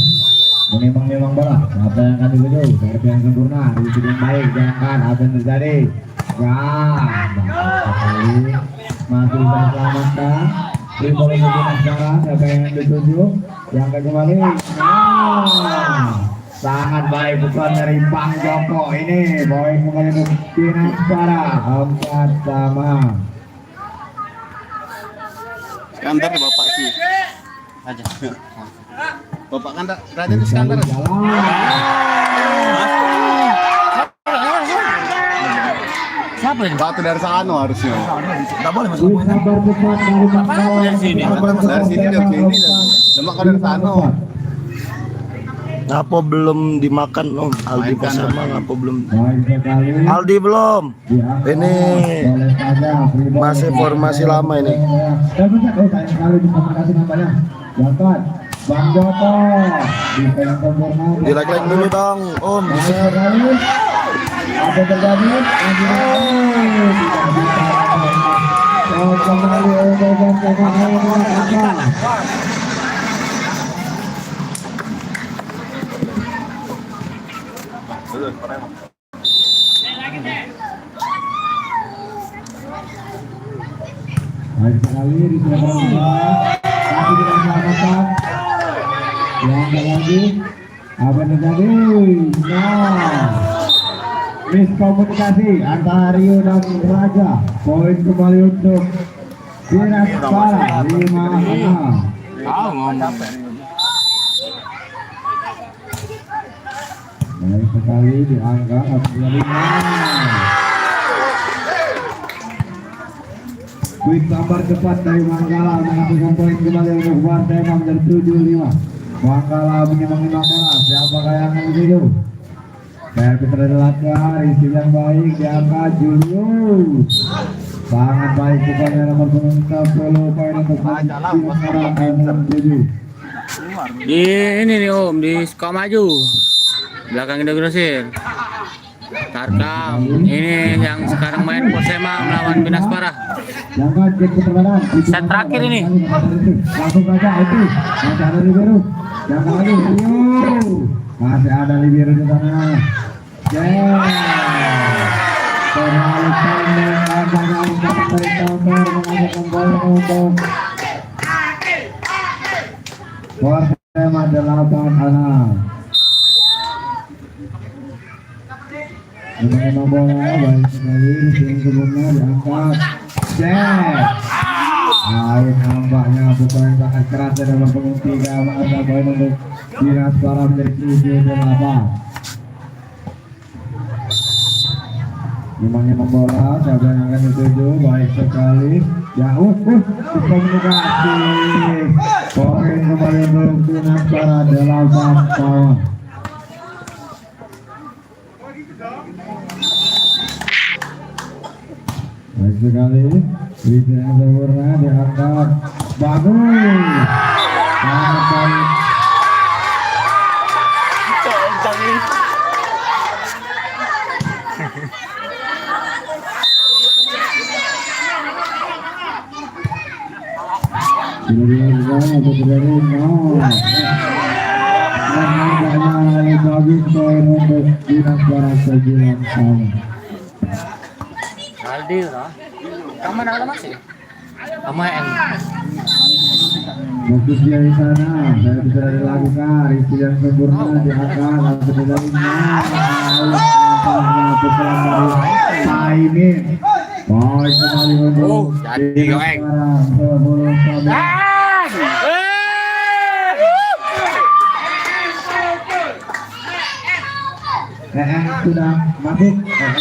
Menimbang bola. Apa yang akan dituju? Servis yang sempurna. Isi yang baik. Jangan apa yang terjadi. Masih bisa selamatkan. Di bola menggunakan sekarang. Siapa yang dituju? Yang akan kembali. Sangat baik bukan dari Bang Joko. Ini poin kembali untuk Dinaspara 4-4. Skandar bapak sih. Aja. Bapak kan Raden itu skandar. Siapa ini? Batu dari sana harusnya. Enggak boleh masuk main. Sabar cepat dari Mangkal. Dari sini. Dari sini dari sini. Lemak kan dari sana. Ngapa belum dimakan Om? Aldi Mainkan, Pasama ngapa belum? Baik sekali. Aldi belum. Diangkat Ini oleh saja Pribon. masih formasi lama ini. Dan benar, sayang sekali terima kasih nampaknya. Jangan Bang Joko di yang sempurna. Dilek-lek dulu dong Om. Baik Bisa. sekali. Apa terjadi? Tidak bisa. Oh, kembali untuk Bang Joko. Baik sekali di sebelah tapi tidak selamatkan. Yang lagi apa yang terjadi? Nah, miskomunikasi antara Rio dan Raja. Poin kembali untuk Dinaspara 5-6. Baik sekali diangkat quick gambar cepat dari Manggala menghasilkan poin kembali untuk Bartema menjadi 7-5. Manggala menimbang bola. Siapakah yang akan dituju? Servis terdelakar, isi yang baik diangkat Julius. Sangat baik bukannya nomor punggung 10 poin untuk Dinaspara 6-7. Di ini nih Om, di Sukamaju. Belakang Indogrosir. Tarkam. Ini yang sekarang main Persema melawan Dinaspara. Jangan cek keterbaran. Set terakhir ini. Langsung saja itu. Masih ada Libero. Jangan lagi. Masih ada Libero di sana. Terlalu pendek. Agaknya untuk dari counter menghasilkan bola untuk Persema 8-6. Memang bola baik sekali yang sebelumnya diangkat. Lain nampaknya bukan sangat keras dan nomor punggung 3 masa poin untuk Dinaspara menjadi 7-8. Memangnya membola siapa yang akan dituju baik sekali jauh komunikasi poin kembali untuk Dinaspara 8-8. Baik sekali, bisa yang sempurna diangkat, bagus, sangat baik. Kemudian atau terjadi nampaknya bagus poin untuk Dinaspara 9-6. Aldi lah. Kamu ada masih? Kamu yang Fokus dia di sana, saya bisa dilakukan, isi yang sempurna diangkat, langsung didarinya, pukulan dari Taimin. Poin kembali untuk jadi goeng. Sebelum kami sudah masuk,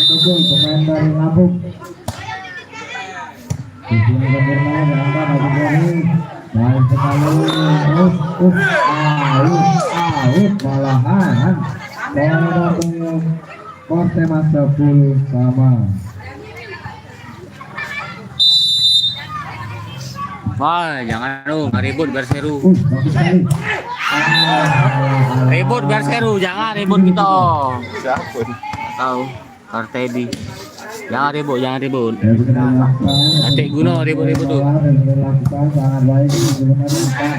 betul pemain dari Lampung. Isi yang sempurna diangkat, langsung dari baik sekali, malahan poin Persema 10-10. Wah, jangan lu, ribut biar seru. Bagus sekali. Ribut biar seru, jangan ribut kita. Siapa? Tahu, Kartedi. Jangan ribut, jangan ribut. Yang sudah dilakukan. Atik guna ribut-ribut tuh. Yang sudah dilakukan sangat baik sebenarnya.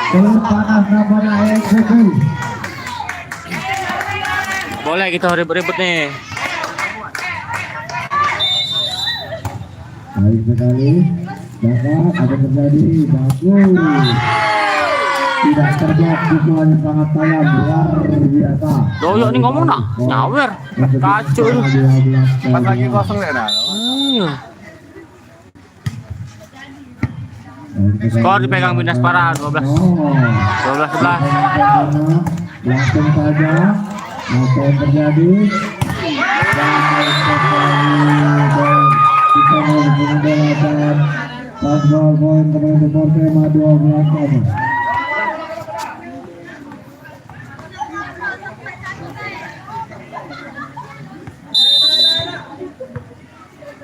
Terus panas nampaknya eksekusi. Boleh kita ribut-ribut nih. Baik sekali. Dapat ada terjadi bagus. Tidak terjadi pukulan yang sangat tajam luar biasa. Doyok nih ngomong nak, nyawer, kacau ini. 4 lagi kosong deh nah. Skor dipegang Binaspara 12. 12-11. Langsung saja apa yang terjadi dan kita mau menggunakan pasbol poin kepada Persema 12 sama.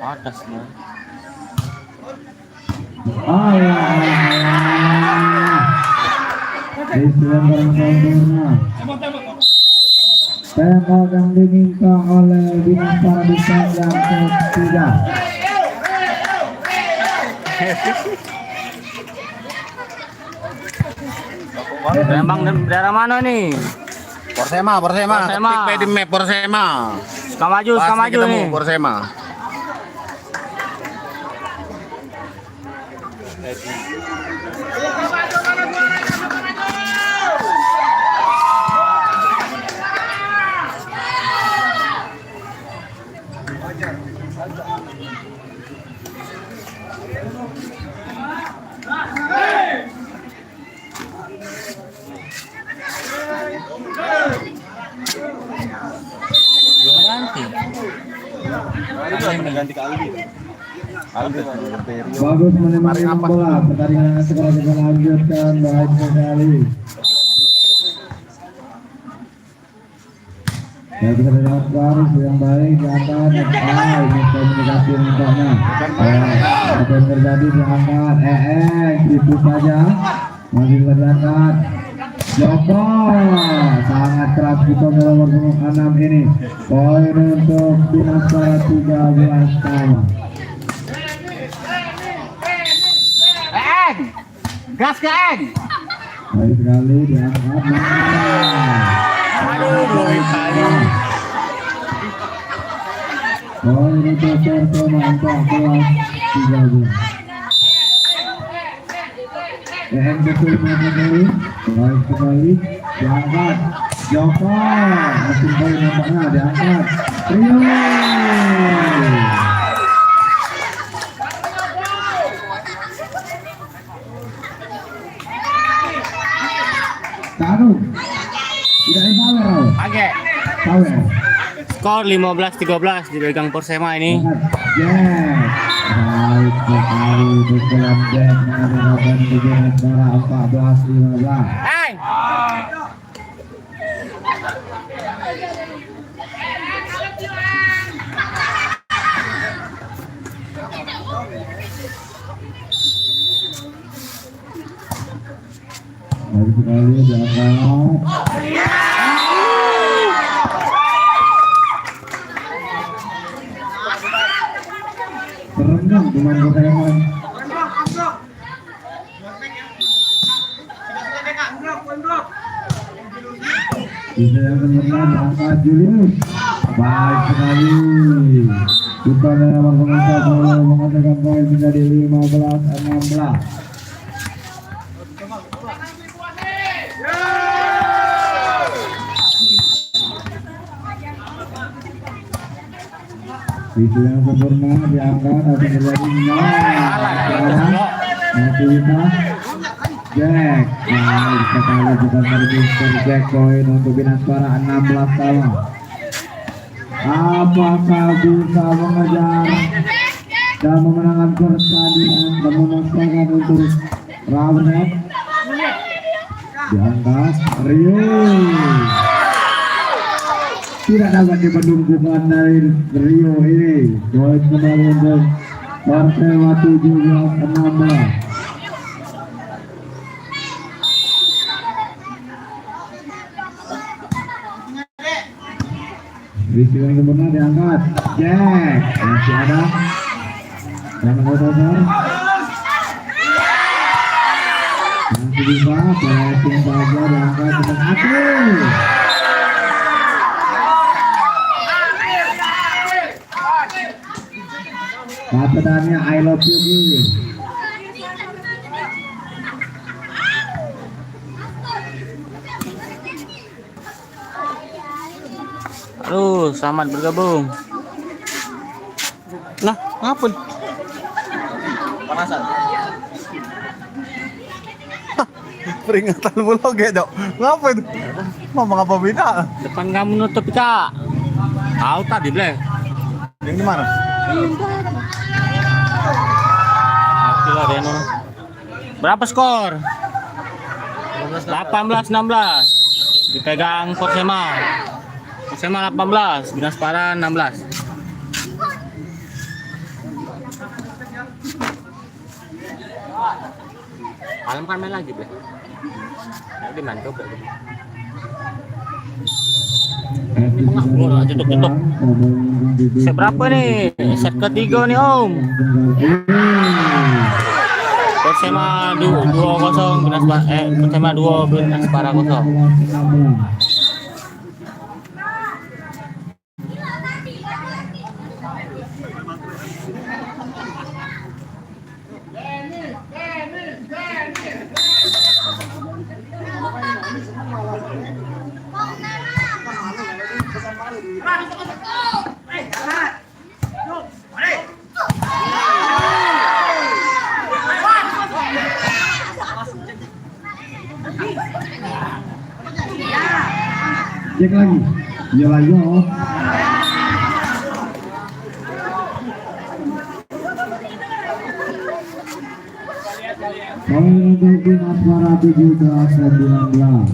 Atasnya. Disediakan sempurna. Tembak yang diminta oleh Binaspara di kandang ketiga. Tembang daerah mana nih? Persema. Persema. Ketik di map Persema. Suka maju Pasti ketemu nih. Persema. Belum ganti. Ganti ke Aldi. Bagus menemani bola. Pertandingan segera kita lanjutkan. Baik sekali. Ya, kita lihat garis yang baik diangkat. Ini komunikasi nampaknya. Apa yang terjadi diangkat. Itu saja. Masih terangkat. Joko sangat keras kita nomor 6 ini. Poin untuk Binaspara 13 sama. Gas ke Eng. Baik sekali diangkat. Aduh, belum kali. Poin untuk Persema 14-13. betul sekali. Baik sekali diangkat. Joko masih poin nampaknya diangkat. Rio. Taruh. Tidak dipower. Oke. Power. Skor 15-13 dipegang Persema ini. Baik sekali pukulan Jack menggunakan Binaspara 14-15. Hey! Baik sekali diangkat. Terendam dengan kesayangan. Bisa yang benar angkat Julius. Baik sekali. Bukan nomor pengusaha mengatakan poin menjadi 15-16. Itu yang sempurna diangkat atau terjadi masih bisa Jack. Baik sekali bukan Mr. Jack poin untuk Binaspara 16 sama. Apakah bisa mengejar dan memenangkan pertandingan dan memasukkan untuk round diangkat Rio. Tidak dapat dibendungkan dari Rio ini. Poin kembali untuk Persema 17-16. Risikan sempurna diangkat. Jack masih ada. Jangan kotor. Masih bisa. Passing saja diangkat dengan Atul. Kaptenannya I love you. Aduh, selamat bergabung. Nah, ngapun? Panasan. Peringatan bulog ya, Dok. Ngapain? Ngomong apa beda? Depan kamu nutup, Kak. Tahu tadi, Bleh. Yang di mana? Gila, Reno. Berapa skor? 18-16. Dipegang Persema. Persema 18, Binaspara 16. Malam kan main lagi, Bleh. Nanti main coba. Tutup. Set berapa nih? Set ketiga nih, Om. Persema 2-0, Persema 2, Binaspara 0. Cek lagi. Ya lagi. Poin untuk Binaspara 17-19.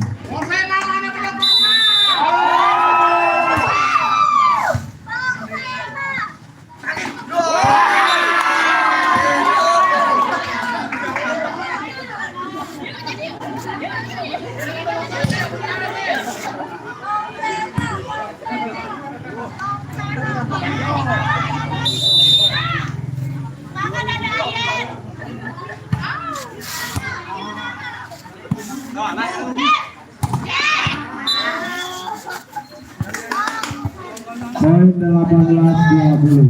Poin 18-20.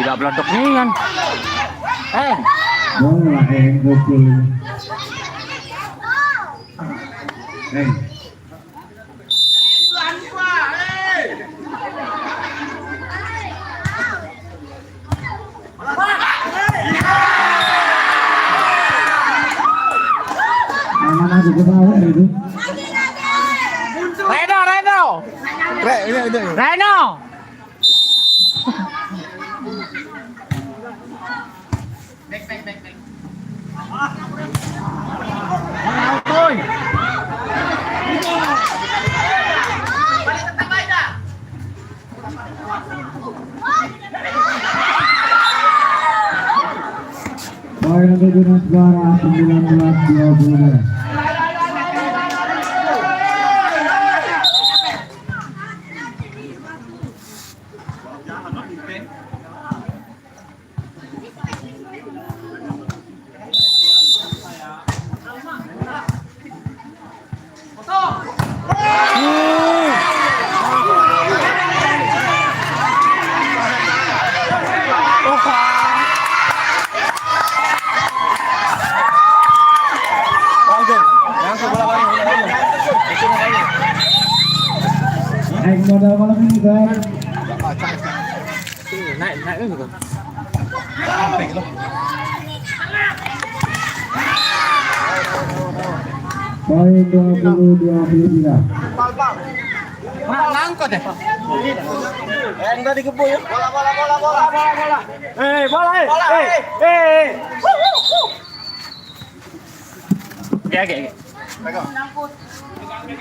Tidak beledok nih kan. Bola yang gokil. Mana juga tahu itu. Reno. Poin untuk Binaspara 19-20. Naik modal malam ini guys. Naik juga. Poin 20-23. Ngangkut deh. Yang tadi kebu ya. Bola. Bola. Oke. Pegang. Dan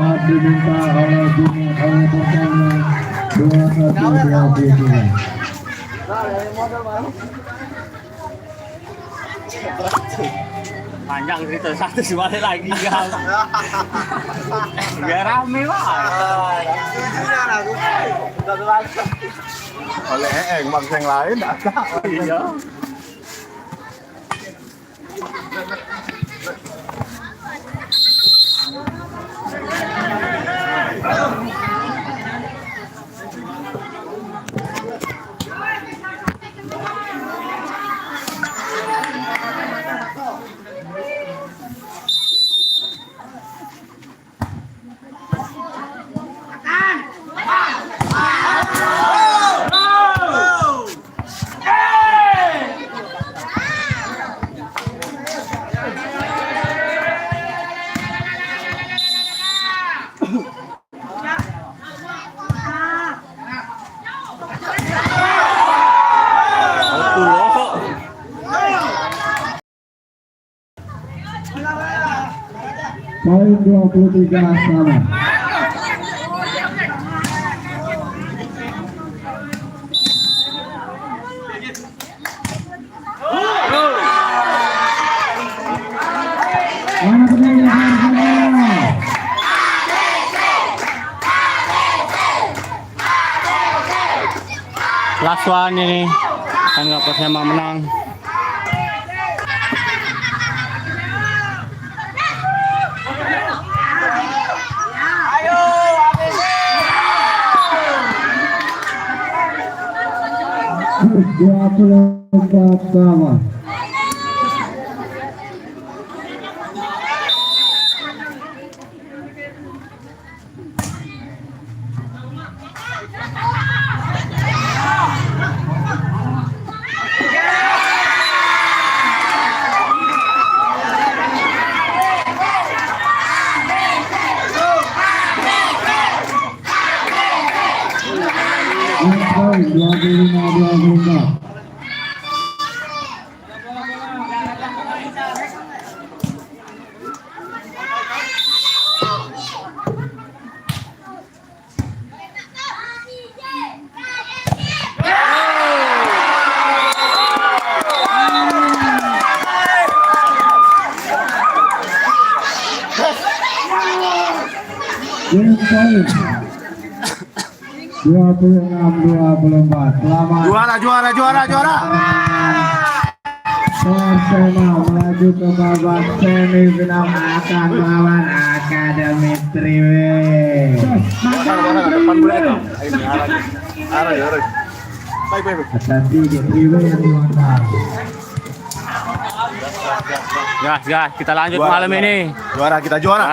harus diminta oleh Persema 21-23. Panjang cerita satu sebalik lagi kan. Biar rame lah. Oleh bangsa yang lain ada. Iya. Poin 23 sama. Mana penyanyi Persema? Last one ini kan nggak Persema menang. Dua puluh empat sama. Poin 25-24. Poin 26-24. Selamat Juara. Persema melaju ke babak semifinal akan melawan Akademi Triwe. Hati-hati di Triwe yang diwantar. Gas, kita lanjut malam ini. Kita juara.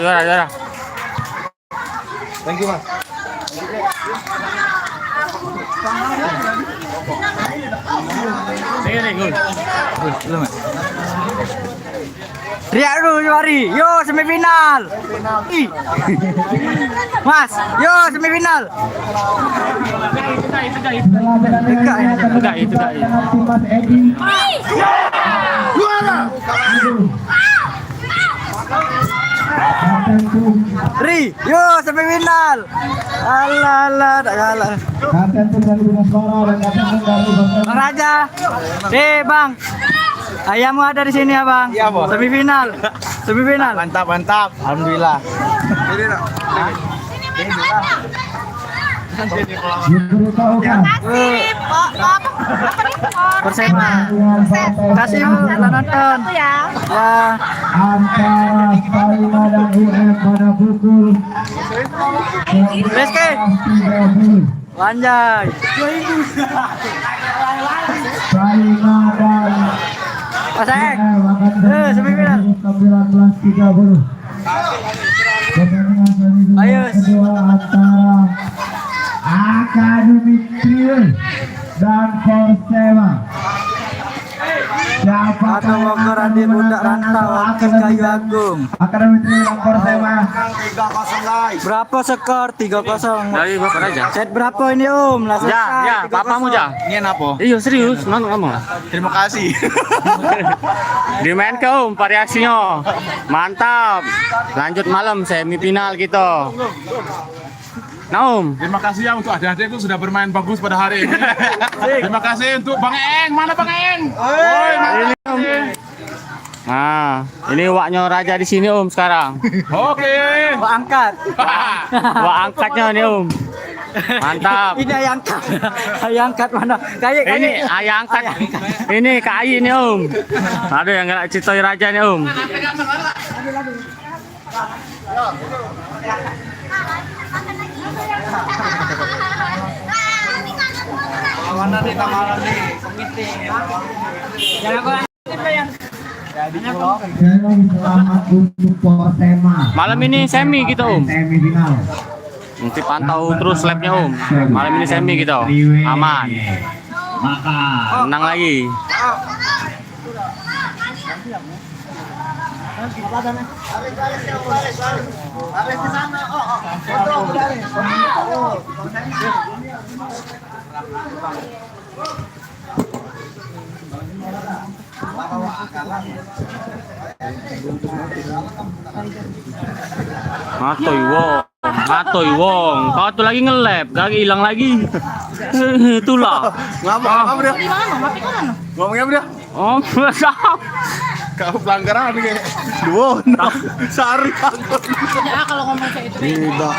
Juara. Thank you, Mas. Riak dulu Juari, yo semifinal. Mas, yo semifinal. Ri, yo semifinal. Alah, tak kalah. Kapten tim dari Binaskara dan kapten tim dari Persema. Bang Raja. Bang. Ayammu ada di sini ya, Bang. Iya, Bos. Semifinal. Mantap. Alhamdulillah. Diberitahukan Persema. Kasih telah nonton. Ya. antara Saima dan UM pada pukul Rizky. 19.30. Wanjay. Saima dan Pasang. UM akan semifinal. 19.30. Pertandingan semifinal Ayo. kedua antara Akademi Triwe dan Persema. Siapa Atau Bogor di budak rantau. Kayu Agung. Akademi Trilima Persema. 3-0 guys. Berapa skor? 3-0. Dari Bapak Raja. Set berapa ini Om? Lah selesai. Ya, papamu ja. Ini apa? Iya serius, nonton kamu lah. Terima kasih. Dimain ke Om, variasinya. Mantap. Lanjut malam semifinal kita. Nah Om, Terima kasih ya untuk adik-adikku sudah bermain bagus pada hari ini. Terima kasih untuk Bang Eng. Mana Bang Eng? Woi, ini Om. Nah, ini waknya Raja di sini Om sekarang. Oke. Wah, angkat. Wak angkatnya nih Om. Mantap. Ini ayah angkat. Ayah angkat mana? Kayak Ini ayah angkat. Ini KAI nih Om. Aduh yang nggak citoy Raja nih Om. Selamat untuk Persema. Malam ini semi gitu Om. Semifinal. Nanti pantau terus labnya Om. Malam ini semi gitu. Aman. Maka Menang lagi. Ngatoy wong. Kau tuh lagi nge-lab, kaki hilang lagi. Itulah. Ngapa dia? Ngomongnya apa dia? Oh, siap. Kau pelanggaran nih kayak dua, sehari aku. Ya kalau ngomong kayak itu Tidak.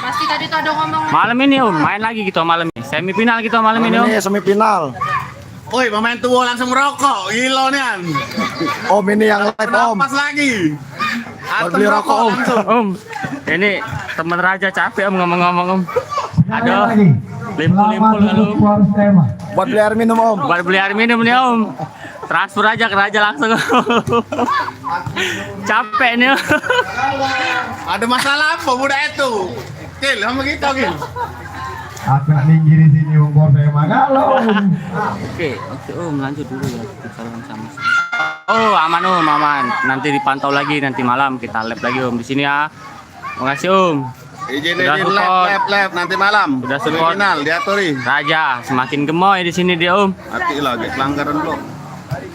pasti tadi tuh ada ngomong Malam ini Om, main lagi gitu malam ini. Semifinal gitu malam ini Om. Ini semifinal. Woi, pemain tua langsung merokok. Gila nih an. Om ini yang live Om. Pas lagi. Buat beli rokok Om. Om, ini teman Raja capek Om ngomong-ngomong Om. Aduh, limpul-limpul kalau Om. Persema. Buat beli air minum Om. Buat beli air minum nih Om. Transfer aja ke Raja langsung. Capek nih. Ada masalah apa budak itu? Kil, sama kita Kil. Aku minggir di sini Om Persema kalau. Oke, Om lanjut dulu ya. Salam sama. Oh, aman Om, aman. Nanti dipantau lagi nanti malam kita lab lagi Om di sini ya. Makasih Om. Izin Udah izin support. lab nanti malam. Udah support. Final diaturi. Raja semakin gemoy di sini dia Om. Mati lagi pelanggaran lo.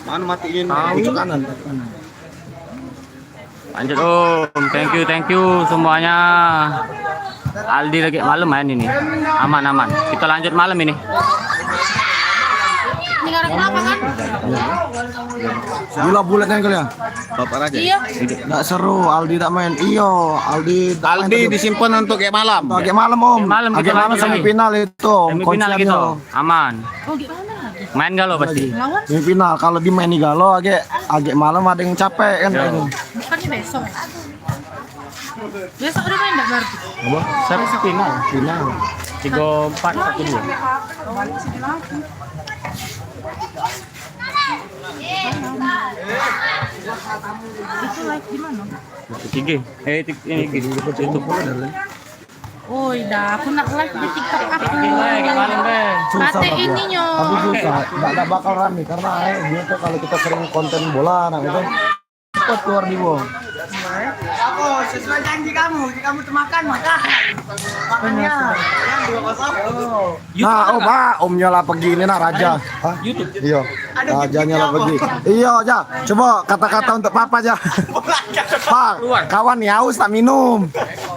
Mana matiin? Pucuk kanan. Lanjut Om, thank you semuanya. Aldi lagi malam main ini, aman. Kita lanjut malam ini. ini karena kenapa kan? Gila bulat yang kalian. Bapak Raja. Iya. Nggak seru, Aldi tak main. Iyo, Aldi. tak main Aldi dulu. disimpan untuk kayak malam. Agak malam Om. Kayak malam kita Agak malam lagi. semifinal itu. Om. Semifinal Konsernya. gitu, aman. Oh gimana lagi? Main gak lo pasti? Lawan? Semifinal kalau di main Galo agak malam ada yang capek kan Yo. itu. Bukannya besok. Besok udah main enggak berarti? Apa? Semifinal. Final. 3-4 1-2. Itu live di mana? Tiga. Ini itu Oh, dah aku nak live di TikTok aku. malam deh. Susah Kate tapi ya. ininya. Tapi susah, nggak bakal rame karena dia tuh kalau kita sering konten bola, nah itu cepat keluar di bawah. Aku sesuai janji kamu tuh makan maka makannya. Nah, oh Pak, omnya lah pergi ini nah Raja. Hah? YouTube. Iya. Rajanya lah pergi. Iya, aja. Coba kata-kata untuk Papa aja. Pak, kawan nih haus tak minum.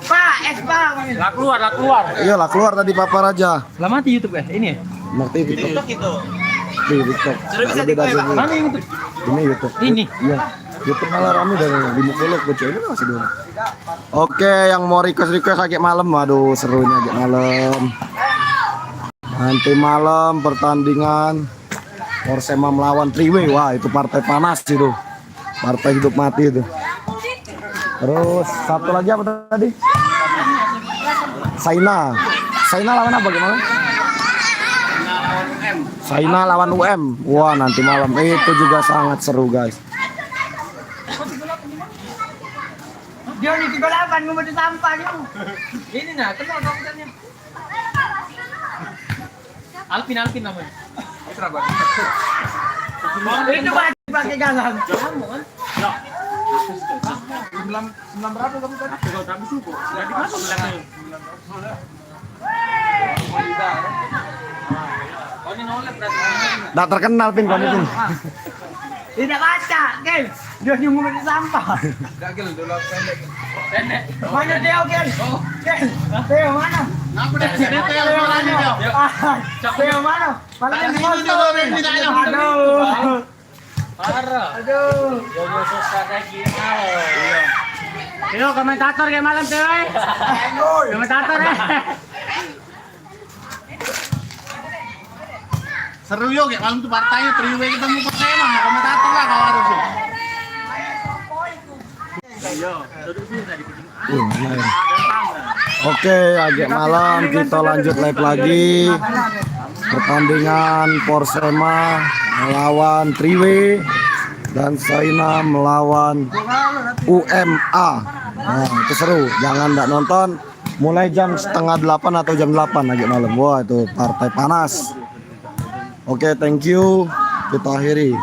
Pak, es Pak. Lah keluar. Iyalah keluar tadi Papa Raja. Lama di YouTube ini ya? Ngerti TikTok. Di TikTok. Nggak beda sih. Mana yang YouTube? Ini YouTube. Ini? Iya. YouTube malah rame dari di Mukuluk bocah ini masih dulu. Oke, yang mau request agak malam, waduh serunya agak malam. Nanti malam pertandingan Persema melawan Triway, wah itu partai panas itu, partai hidup mati itu. Terus satu lagi apa tadi? Saina lawan apa gimana? Saina lawan UM, wah nanti malam itu juga sangat seru guys. Dia nih 38 ngomong di sampah dia. Ini nah, kenal komputernya. Alvin namanya. Itu pakai galang. Nggak terkenal pin kamu pin. Tidak baca, Kel. Dia nyunggu di sampah. Pendek. Mana Teo, Kel? Kel, Teo mana? Ngapa deh sini Teo orangnya Teo? Teo mana? Malah Ini di dia foto. orang ini dia. Aduh. Parah. Aduh. Jojo susah kayak gini. Teo komentator kayak malam Teo. Komentator ya. Seru yuk, kayak malam tuh partainya triwe ketemu Persema, komentator lah kalau harus. Lumayan. Oke, agak malam kita lanjut live lagi. Pertandingan Persema melawan Triwe dan Saina melawan UMA. Nah, itu seru. Jangan nggak nonton. Mulai jam setengah 8 atau jam 8 agak malam. Wah, itu partai panas. Oke, thank you. Kita akhiri.